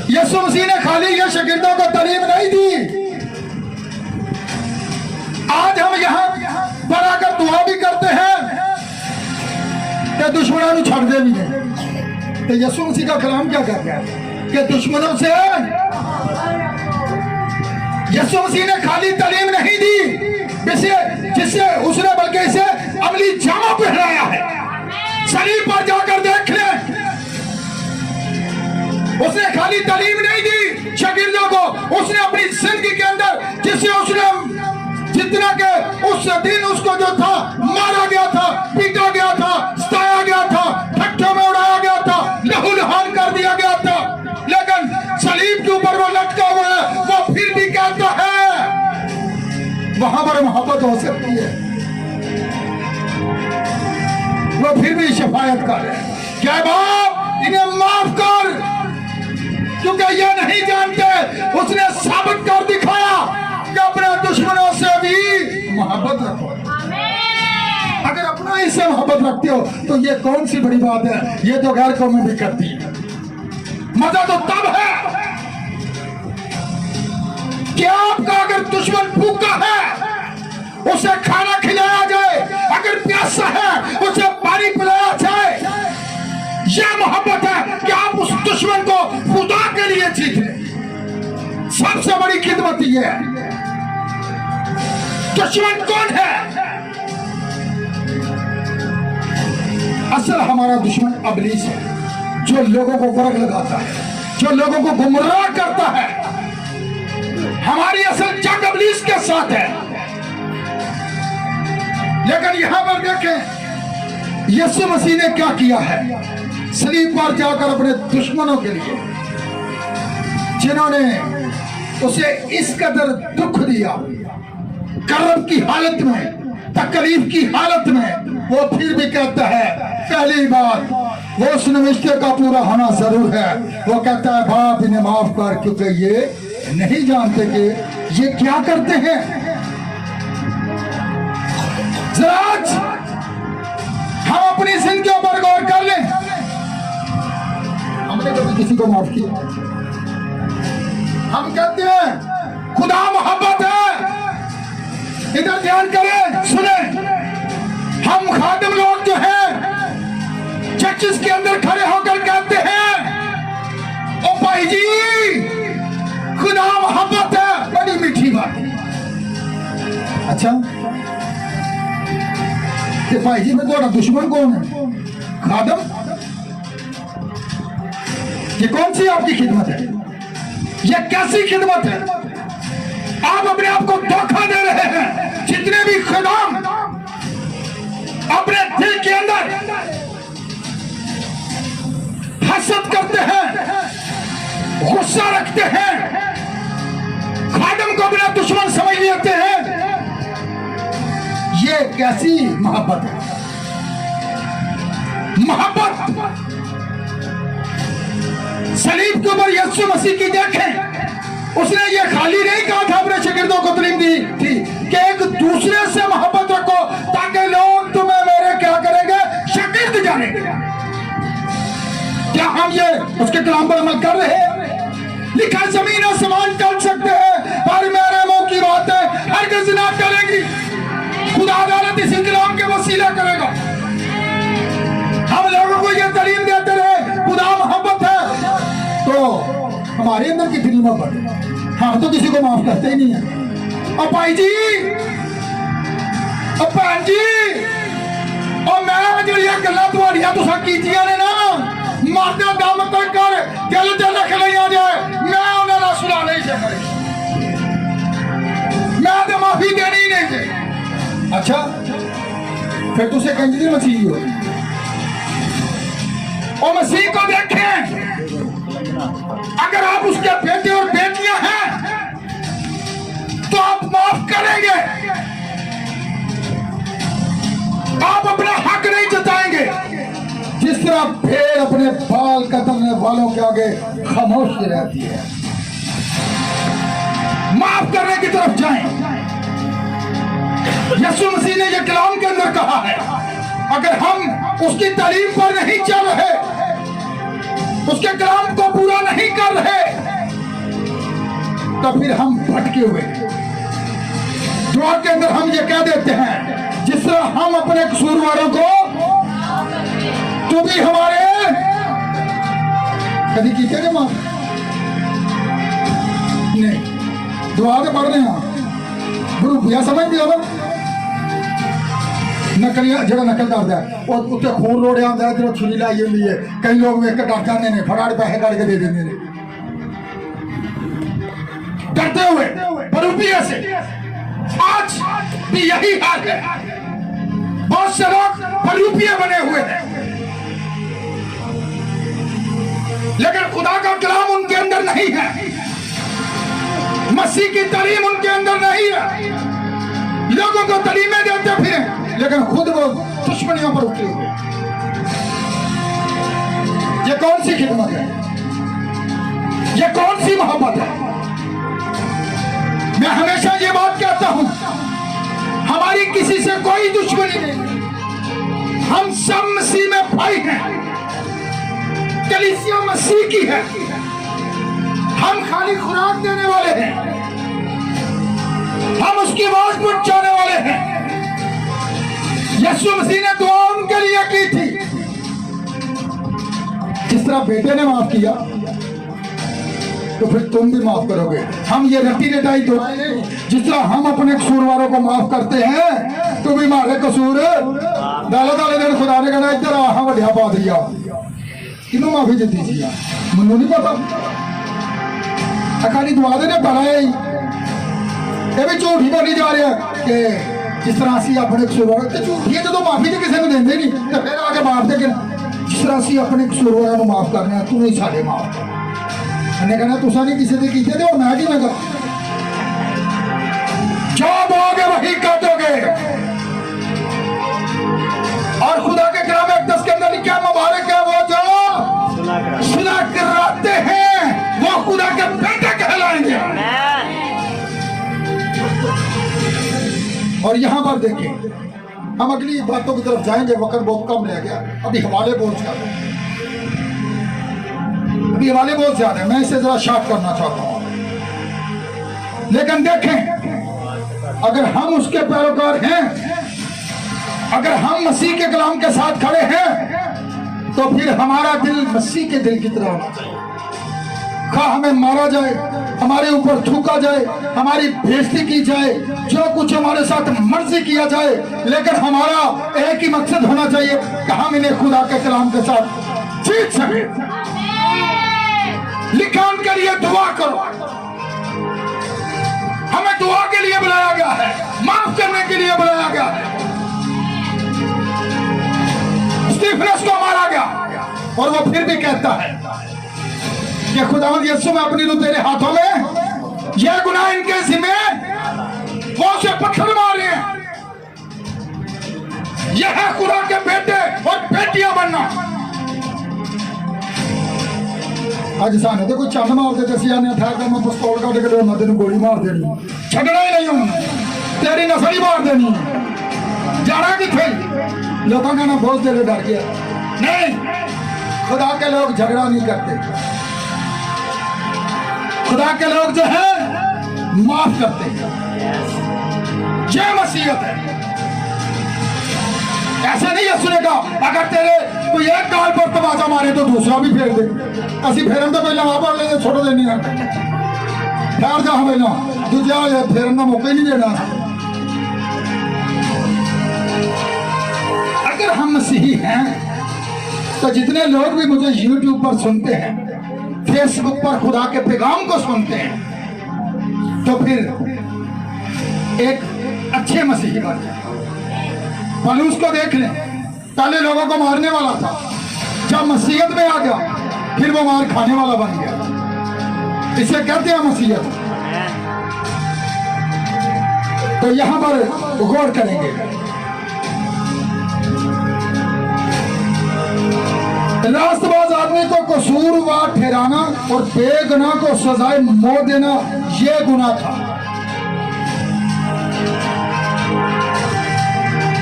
यीशु मसीह ने खाली ये शागिर्दों को तालीम नहीं दी। आज हम यहां पर आकर दुआ भी करते हैं कि दुश्मनों को छड़ दे भी है। तो यीशु मसीह का कलाम क्या कहता है कि दुश्मनों से। यीशु मसीह ने खाली तालीम नहीं दी जिससे उसने बल्कि इसे अमली जामा पहनाया है। सलीब पर जाकर देख ले, उसने खाली तालीम नहीं दी शागिर्दों को, उसने अपनी जिंदगी के अंदर जिससे उसने जितना के उस दिन उसको जो था मारा गया था, पीटा गया था, सताया गया था, ठट्ठों में उड़ाया गया था, लहूलुहान कर दिया गया था, लेकिन सलीब के ऊपर वो लटका हुआ है, वो फिर भी कहता है वहां पर मोहब्बत हो सकती है। वो फिर भी शफायत कर है, क्या बाप इन्हें माफ कर, क्योंकि ये नहीं जानते। उसने साबित कर दिखाया कि अपने दुश्मनों से भी मोहब्बत रखो। अगर अपना ही से मोहब्बत रखते हो तो ये कौन सी बड़ी बात है? ये तो गैर कौमें भी करती है। मजा तो तब है कि आपका अगर दुश्मन भूखा है उसे खाना खिलाया जाए, अगर प्यासा है उसे पानी पिलाया जाए। यह मोहब्बत है कि आप उस दुश्मन को खुदा के लिए जीत लें। सबसे बड़ी खिदमत यह है। दुश्मन कौन है? असल हमारा दुश्मन इब्लीस है, जो लोगों को फर्क लगाता है, जो लोगों को गुमराह करता है। हमारी असल जंग इब्लीस के साथ है। लेकिन यहां पर देखें यीशु मसीह ने क्या किया है। सलीब पर जाकर अपने दुश्मनों के लिए, जिन्होंने उसे इस कदर दुख दिया, कर्ब की हालत में, तकलीफ की हालत में, वो फिर भी कहता है, पहली बात वो उस निमिष्टे का पूरा होना जरूर है। वो कहता है बाप इन्हें माफ कर, क्योंकि ये नहीं जानते कि ये क्या करते हैं। जरा हम अपनी जिंदगियों पर गौर कर लें। हमने कभी किसी को माफ किया? हम कहते हैं खुदा मोहब्बत है। इधर ध्यान करें, सुने। हम खादिम लोग जो हैं चर्चिस के अंदर खड़े होकर कहते हैं, ओ भाई जी खुदा मोहब्बत है, बड़ी मीठी बात। अच्छा, कि भाई जी में तुम्हारा दुश्मन कौन है? खादम? ये कौन सी आपकी खिदमत है? ये कैसी खिदमत है? आप अपने आप को धोखा दे रहे हैं। जितने भी खुदाम अपने दिल के अंदर हसद करते हैं, गुस्सा रखते हैं, खादम को अपना दुश्मन समझ लेते हैं, ये कैसी मोहब्बत है? मोहब्बत सलीब के ऊपर यीशु मसीह की देखें। उसने ये खाली नहीं कहा था अपने शागिर्दों को तालीम दी थी कि एक दूसरे से मोहब्बत रखो ताकि लोग तुम्हें मेरे क्या करेंगे? शागिर्द जानेंगे। क्या हम ये उसके कलाम पर अमल कर रहे हैं? लिखा जमीन आसमान टल सकते हैं पर मेरे मुंह की बातें हरगिज़ ना करेंगी। खुदा अदालत इस कलाम के वसीला करेगा। हम लोगों को ये तालीम देते रहे खुदा मोहब्बत है, तो हमारे अंदर कितनी मोहब्बत है? हम तो किसी को माफ करते ही नहीं है। और भाई जी, और भैन जी, और मैं जो ये गल्लां तुहाड़ियां तुसां कीतियां ने ना, मरते दम तक कर दिल च रख नहीं आ जाए मैं उन्हें सुना नहीं सकता, मैं तो माफी देनी ही नहीं चाहिए। अच्छा फिर तुझे कंजरी मसीह हो, और मसीह को देखें, अगर आप उसके बेटे और बेटियां हैं तो आप माफ करेंगे, आप अपना हक नहीं जताएंगे। जिस तरह भेड़ अपने बाल कतरने वालों के आगे खामोश रहती है, माफ करने की तरफ जाएं। यीशु मसीह ने यह कलाम के अंदर कहा है, अगर हम उसकी तालीम पर नहीं चल रहे, उसके कलाम को पूरा नहीं कर रहे, तो फिर हम भटके हुए। दुआ के अंदर हम ये कह देते हैं, जिस तरह हम अपने कसूरवारों को, तू भी हमारे कभी कीते के मां नहीं दुआ तो पढ़ रहे हैं गुरु भैया समझ दिया ना, नकलिया जो नकल करता है वो उत्ते खून रोड़िया होता है, जो छुरी लाई होती है, कई लोग वेख के डर जाते हैं, फटाफट पैसे काट के दे देते हैं डरते हुए। पर रुपये से आज भी यही हाल है, बहुत से लोग फरूपिये बने हुए हैं, लेकिन खुदा का कलाम उनके अंदर नहीं है, मसीह की तालीम उनके अंदर नहीं है। लोगों को तालीमें देते फिरे, लेकिन खुद वो दुश्मनियों पर उतरे हुए। ये कौन सी खिदमत है, ये कौन सी मोहब्बत है? मैं हमेशा ये बात कहता हूं, हमारी किसी से कोई दुश्मनी नहीं, हम सब मसीह में भाई हैं, कलीसिया मसीह की है, हम खाली खुराक देने वाले हैं, हम उसकी आवाज पहुंचाने वाले हैं। यीशु मसीह ने दुआ उनके लिए की थी, जिस तरह बेटे ने माफ किया तो फिर तुम भी माफ करोगे। हम ये रटी रटाई दुआएं नहीं, जिस तरह हम अपने कसूरवारों को माफ करते हैं, तुम भी हमारे कसूर दाले दाले दिन खुदा ने कहना इधर आ, हाँ वड्या पा दिया, किनू माफी दी थी? मैनू नहीं पता, अकाली दुआ देने पड़ा है, ये भी झूठी बोली जा रहा है कि जिस तरह असी अपने कसूरवारों को झूठी है, जो माफी तो किसी को देंगे नहीं, तो फिर आके माफ दे, जिस तरह असी अपने कसूरवारों को माफ करने, तू नहीं साढ़े माफ कर। मैंने कहना तुसा नहीं किसी ने कीते थे, मैं कि मैं कर जो बोगे वही काटोगे। और खुदा के कलाम 1:10 के अंदर लिखा, मुबारक है वो जो सुना कराते हैं, वो खुदा के बेटे कहलाएंगे। और यहां पर देखें, हम अगली बातों की तरफ जाएंगे, वक्त बहुत कम रह गया, अभी हवाले बहुत ज्यादा, अभी हवाले बहुत ज्यादा है, मैं इसे जरा शार्ट करना चाहता हूं। लेकिन देखें, अगर हम उसके पैरोकार हैं, अगर हम मसीह के कलाम के साथ खड़े हैं, तो फिर हमारा दिल मसीह के दिल की तरह होना चाहिए। खा हमें मारा जाए, हमारे ऊपर थूका जाए, हमारी बेइज्जती की जाए, जो कुछ हमारे साथ मर्जी किया जाए, लेकिन हमारा एक ही मकसद होना चाहिए कि हम इन्हें खुदा के कलाम के साथ जीत सके। लिखान के लिए दुआ करो, हमें दुआ के लिए बुलाया गया है, माफ करने के लिए बुलाया गया है। स्टीफनस को मारा गया और वो फिर भी कहता है कि खुदावंद यीशु, मैं अपनी रूह तेरे हाथों में, यह गुनाह इनके जिम्मे, वो उसे पत्थर मारे हैं। यह है खुदा के बेटे और बेटियां बनना। आज सानू तो कोई चंद मार देते सी, आने था कि मैं पिस्तौल कट के मैं तेन गोली मार देनी, छड़ना ही नहीं हूं, तेरी नस्ल ही मार देनी, जाना किथे? लोगों का ना बहुत दिल डर गया। नहीं, खुदा के लोग झगड़ा नहीं करते, खुदा के लोग जो है माफ करते हैं। यह मसीहत है। ऐसा नहीं है सुनेगा, अगर तेरे कोई एक गाल पर तमाचा मारे तो दूसरा भी फेर दे, असि फेरन तो पहले आप अगले ने छोड़ देनी है, ठहर जा हमें ना दूजा फेरन का मौका ही नहीं देना। अगर हम मसीही हैं तो जितने लोग भी मुझे YouTube पर सुनते हैं, फेसबुक पर खुदा के पैगाम को सुनते हैं, तो फिर एक अच्छे मसीही बन जाए। पौलुस को देख लें, पहले लोगों को मारने वाला था, जब मसीहत में आ गया फिर वो मार खाने वाला बन गया। इसे कहते हैं मसीहत। तो यहां पर गौर करेंगे, रास्तबाज आदमी को कसूरवार ठहराना और बेगुनाह को सजाए मौत देना यह गुनाह था,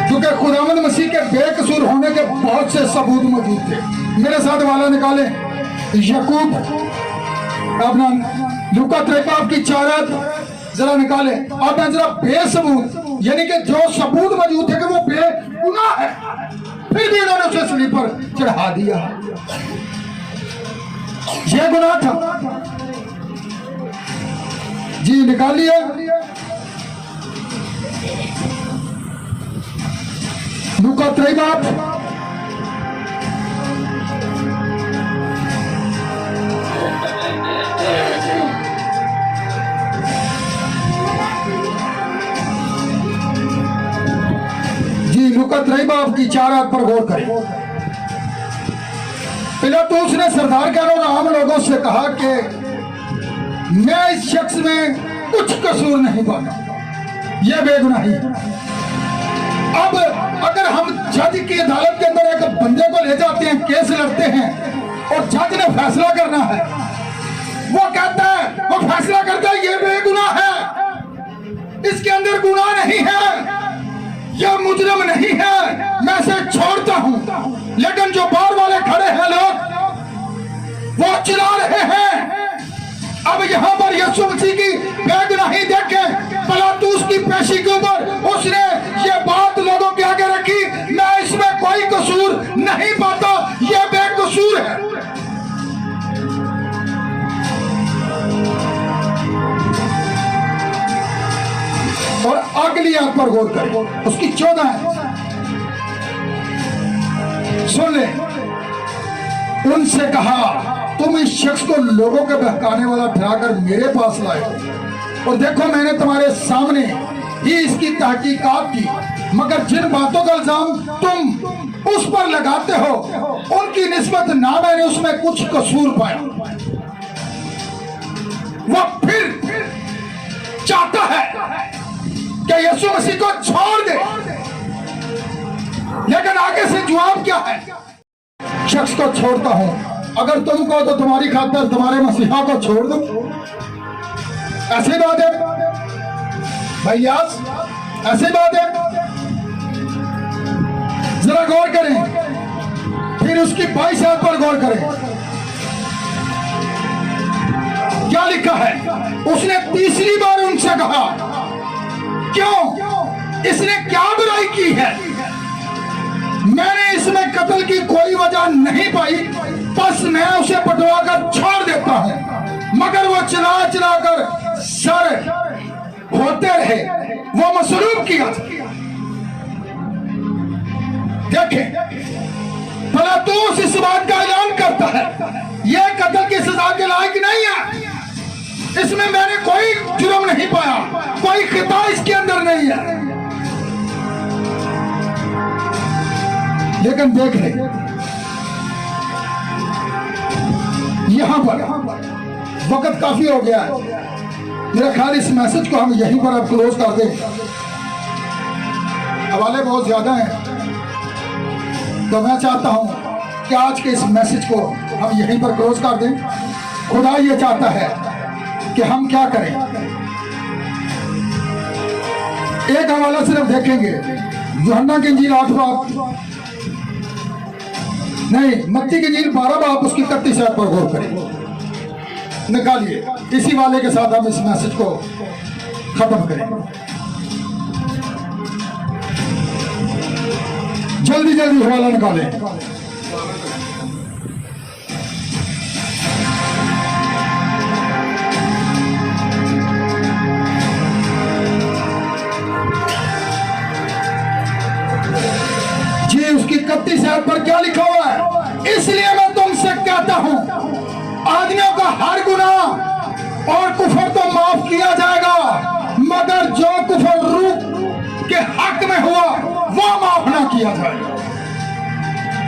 क्योंकि खुदावंद मसीह के बेकसूर होने के बहुत से सबूत मौजूद थे। मेरे साथ वाला निकाले यकूब अपना लूका 3 की 4 जरा निकाले। अब जरा बेसबूत, यानी कि जो सबूत मौजूद थे कि वो बेगुनाह है, फिर भी उन्होंने उसे सलीब पर चढ़ा दिया। यह गुनाह था जी। निकालिए लूका 3 जी। लूका 3 की 4 पर गौर करें। पिलातुस ने सरदार के और आम लोगों से कहा कि मैं इस शख्स में कुछ कसूर नहीं पाता, यह बेगुनाही है। अब अगर हम जज की अदालत के अंदर एक बंदे को ले जाते हैं, केस लड़ते हैं और जज ने फैसला करना है, वो कहता है, वो फैसला करता है ये बेगुनाह है, इसके अंदर गुनाह नहीं है, यह मुजरिम नहीं है, मैं इसे छोड़ता हूं। लेकिन जो बाहर वाले खड़े हैं लोग, वो चिल्ला रहे हैं। अब यहां पर यीशु मसीह की बेगुनाही देखें, पिलातुस की पेशी के ऊपर उसने ये बात लोगों के आगे रखी, मैं इसमें कोई कसूर नहीं पाता, ये बेकसूर है। और अगली आंख पर गौर करें, उसकी 14 है, सुन ले। उनसे कहा, तुम इस शख्स को लोगों के बहकाने वाला ठहराकर मेरे पास लाए हो, और देखो मैंने तुम्हारे सामने ही इसकी तहकीकात की, मगर जिन बातों का इल्जाम तुम उस पर लगाते हो उनकी निस्बत ना मैंने उसमें कुछ कसूर पाया। वो फिर चाहता है कि यीशु मसीह को छोड़ दे, लेकिन आगे से जवाब क्या है? शख्स को छोड़ता हूं, अगर तुम कहो तो तुम्हारी खातिर तुम्हारे मसीहा को छोड़ दो। ऐसी बात है भैया, ऐसी बात है। जरा गौर करें, फिर उसकी 22 आयत पर गौर करें, क्या लिखा है? उसने तीसरी बार उनसे कहा, क्यों? इसने क्या बुराई की है? मैंने इसमें कत्ल की कोई वजह नहीं पाई, बस मैं उसे पटवा कर छोड़ देता हूं। मगर वो चला चला कर सर होते रहे, वो मसरूफ किया। देखें, पिलातुस इस बात का ऐलान करता है, यह कत्ल की सजा के लायक नहीं है, इसमें मैंने कोई जुर्म नहीं पाया, कोई खिता इसके अंदर नहीं है। लेकिन देख ले, यहां पर वक्त काफी हो गया है, मेरा ख्याल इस मैसेज को हम यहीं पर अब क्लोज कर दें। हवाले बहुत ज्यादा हैं, तो मैं चाहता हूं कि आज के इस मैसेज को हम यहीं पर क्लोज कर दें। खुदा ये चाहता है कि हम क्या करें। एक हवाला सिर्फ देखेंगे, यूहन्ना की इंजील 8 बाब, नहीं मत्ती की इंजील 12 बाब, उसकी 31 आयत पर गौर करें। निकालिए, इसी वाले के साथ हम इस मैसेज को खत्म करें। जल्दी जल्दी हवाला निकालें। जी, उसकी 31 आयत पर क्या लिखा हुआ है? इसलिए मैं तुमसे कहता हूं, आदमियों का हर गुनाह और कुफर तो माफ किया जाएगा, मगर जो कुफर रूह के हक में हुआ वो माफ ना किया जाएगा।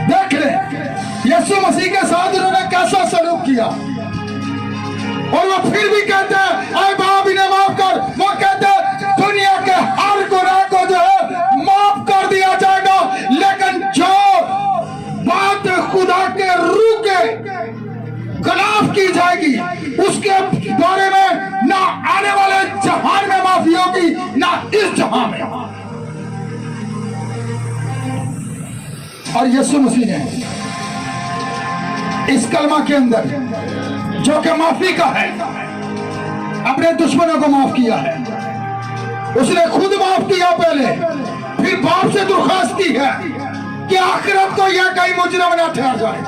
देख ले यीशु मसीह के साथ उन्होंने कैसा सलूक किया, और वो फिर भी कहते हैं अरे बाप इन्हें माफ कर। वो कहते हैं दुनिया के हर गुनाह को जो है माफ कर दिया जाएगा, लेकिन जो बात खुदा के रूह के खिलाफ की जाएगी उसके बारे में ना आने वाले जहान में माफी होगी ना इस जहां में। और यीशु मसीह ने इस कलमा के अंदर जो कि माफी का है, अपने दुश्मनों को माफ किया है। उसने खुद माफ किया पहले, फिर बाप से दरख्वास्त की है कि आखिरत को यह कहीं मुजरिम न ठहर जाए।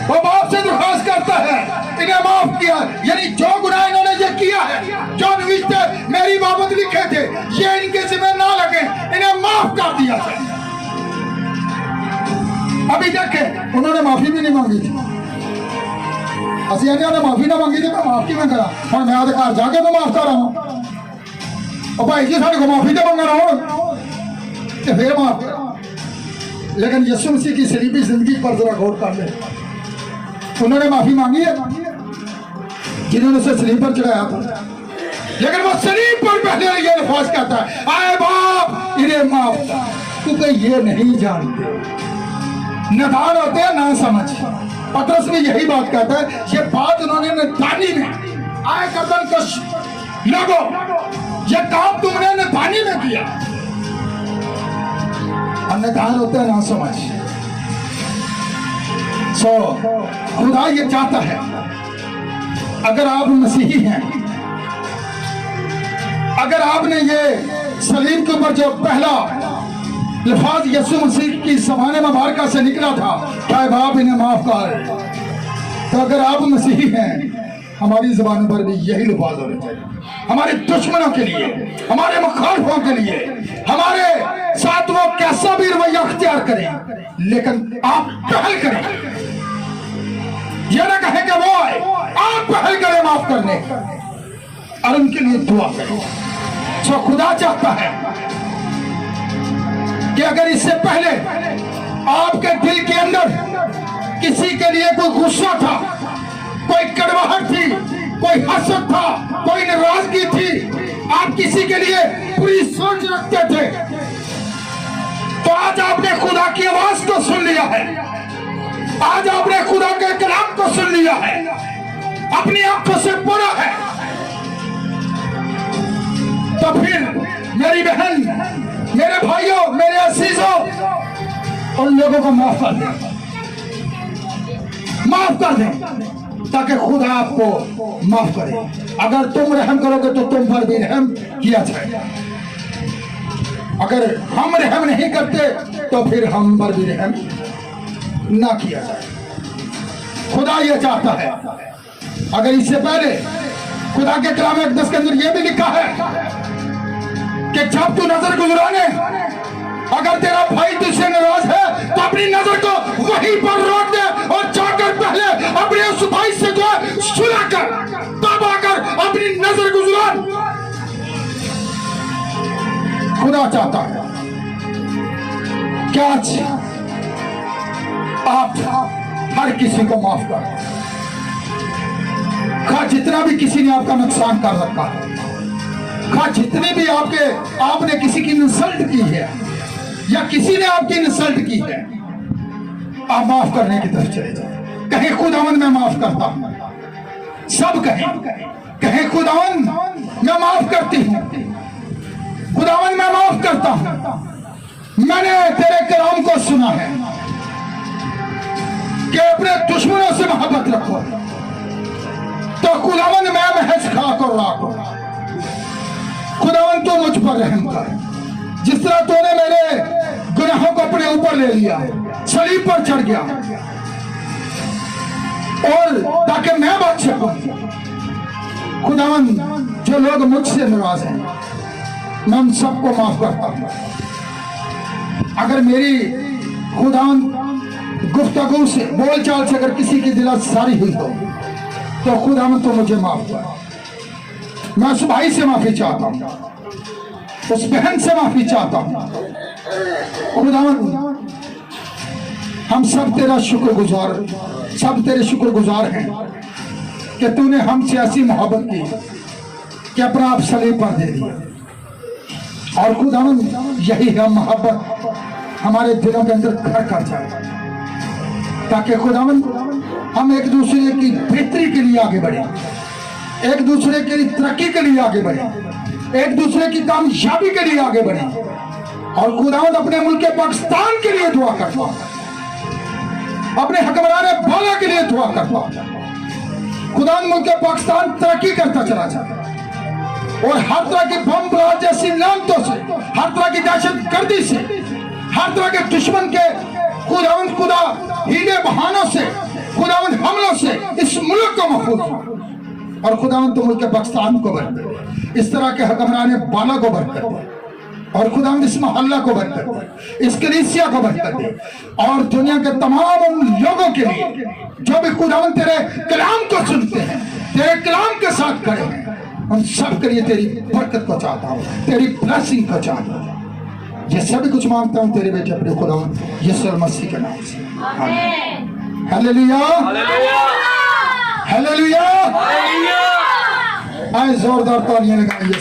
वो बाप से दरख्वास्त करता है इन्हें माफ किया, यानी जो गुनाह इन्होंने ये किया है, जो रिश्ते मेरी बाबत लिखे थे ये इनके जिम्मे ना लगे, इन्हें माफ कर दिया जाए। अभी देखे उन्होंने माफी भी नहीं मांगी थी। असि ने माफी ना मांगी थी, मैं माफ की मैं करा और मैं आधे घर जाके तो माफ कर रहा हूं। भाई जी साढ़े को माफी तो मंगा रहा हूं तो फिर माफ कर। लेकिन यीशु मसीह की सलीबी जिंदगी पर जरा गौर कर ले। उन्होंने माफी मांगी है जिन्होंने उसे सलीब पर चढ़ाया था, लेकिन वो सलीब पर पहले ये अल्फाज कहता है आए बाप इन्हें माफ कर, क्योंकि ये नहीं जानते, नादान होते हैं ना समझ। पतरस भी यही बात कहता है, ये बात उन्होंने नदानी में आए कदम कश लगो, ये काम तुमने नदानी में किया। नादान होते हैं ना समझ। खुदा ये चाहता है अगर आप मसीही हैं, अगर आपने ये सलीब के ऊपर जो पहला लफ्ज़ यीशु मसीह की ज़बान मुबारका से निकला था क्या बाप इन्हें माफ कर, तो अगर आप मसीही हैं हमारी ज़बानों पर भी यही लफ्ज़ होने चाहिए, हमारे दुश्मनों के लिए, हमारे मुखालिफों के लिए, हमारे साथ वो कैसा भी रवैया अख्तियार करें, लेकिन आप पहल करें। यह ना कहें कि वो आए, आप पहल करें माफ करने और उनके लिए दुआ करें। जो खुदा चाहता है कि अगर इससे पहले आपके दिल के अंदर किसी के लिए कोई गुस्सा था, कोई कड़वाहट थी, कोई हसद था, कोई नाराजगी थी, आप किसी के लिए पूरी सोच रखते थे, तो आज आपने खुदा की आवाज को सुन लिया है, आज आपने खुदा के कलाम को सुन लिया है, अपनी आंखों से पढ़ा है, तो फिर मेरी बहन, मेरे भाइयों, मेरे अजीजों, उन लोगों को माफ कर दें, माफ कर दें ताकि खुदा आपको माफ करे। अगर तुम रहम करोगे तो तुम पर भी रहम किया जाएगा, अगर हम रहम नहीं करते तो फिर हम पर भी रहम ना किया जाए। खुदा ये चाहता है, अगर इससे पहले खुदा के कलाम अक़दस के अंदर ये भी लिखा है कि जब तू नजर गुजराने, अगर तेरा भाई तुझसे नाराज है तो अपनी नजर को वहीं पर रोक दे और जाकर पहले अपने उस भाई से जो है सुलह कर, तब आकर अपनी नजर गुजरान। खुदा चाहता है क्या आप हर किसी को माफ कर, खा जितना भी किसी ने आपका नुकसान कर रखा है, खा जितनी भी आपने किसी की इंसल्ट की है या किसी ने आपकी इंसल्ट की है, आप माफ करने की तरफ चले जाए। कहें खुदावन मैं माफ करता हूं, सब कहें खुदावन मैं माफ करती हूं, खुदावन मैं माफ करता हूं, मैंने तेरे कलाम को सुना है कि अपने दुश्मनों से मोहब्बत रखो, तो खुदावन मैं महज खाकर राखो। खुदावन तो मुझ पर रहम कर, जिस तरह तूने मेरे गुनाहों को अपने ऊपर ले लिया, सलीब पर चढ़ गया, और ताकि मैं बच सकूं। खुदावन जो लोग मुझसे नाराज हैं मैं उन सबको माफ करता हूं। अगर मेरी खुदावन गुफ्तगू से, बोलचाल से अगर किसी की दिल सारी हुई हो तो खुदावंद तो मुझे माफ कर। मैं उस भाई से माफी चाहता हूँ, उस बहन से माफी चाहता हूँ। खुदावंद हम सब तेरा शुक्रगुजार, सब तेरे शुक्रगुजार हैं कि तूने हमसे ऐसी मोहब्बत की कि अपना आप सलीब पर दे दिया। और खुदावंद यही है मोहब्बत हमारे दिलों के अंदर घर कर जाए, ताकि खुदावंद हम एक दूसरे की बेहतरी के लिए आगे बढ़े, एक दूसरे के लिए तरक्की के लिए आगे बढ़े, एक दूसरे की कामयाबी के लिए आगे बढ़े। और खुदावंद अपने मुल्क पाकिस्तान के लिए दुआ करता हूं, अपने हुक्मरान बाला के लिए दुआ करता हूं। खुदावंद मुल्क पाकिस्तान तरक्की करता चला जाए और हर तरह की बम ब्लास्ट जैसी लानतों से, हर तरह की दहशतगर्दी से, हर तरह के दुश्मन के खुदावंद खुदा हीले बहानों से, खुदावंद हमलों से इस मुल्क को महफूज कर। और खुदावंद तो मुल्क पाकिस्तान को बरकत, इस तरह के हुक्मरान बाला को बरकत, और खुदावंद इस मोहल्ला को बरकत, इस कलीसिया को बरकत दे। और दुनिया के तमाम उन लोगों के लिए जो भी खुदावंद तेरे कलाम को सुनते हैं, तेरे कलाम के साथ खड़े हैं, उन सब के लिए तेरी बरकत को चाहता हूँ, तेरी ब्लेसिंग को चाहता हूँ। ये सभी कुछ मांगता हूँ तेरे बेटे अपने खुदावंद यीशु मसीह के नाम से, आमीन। हालेलुया, हालेलुया, आए जोरदार तालियां लगाइए।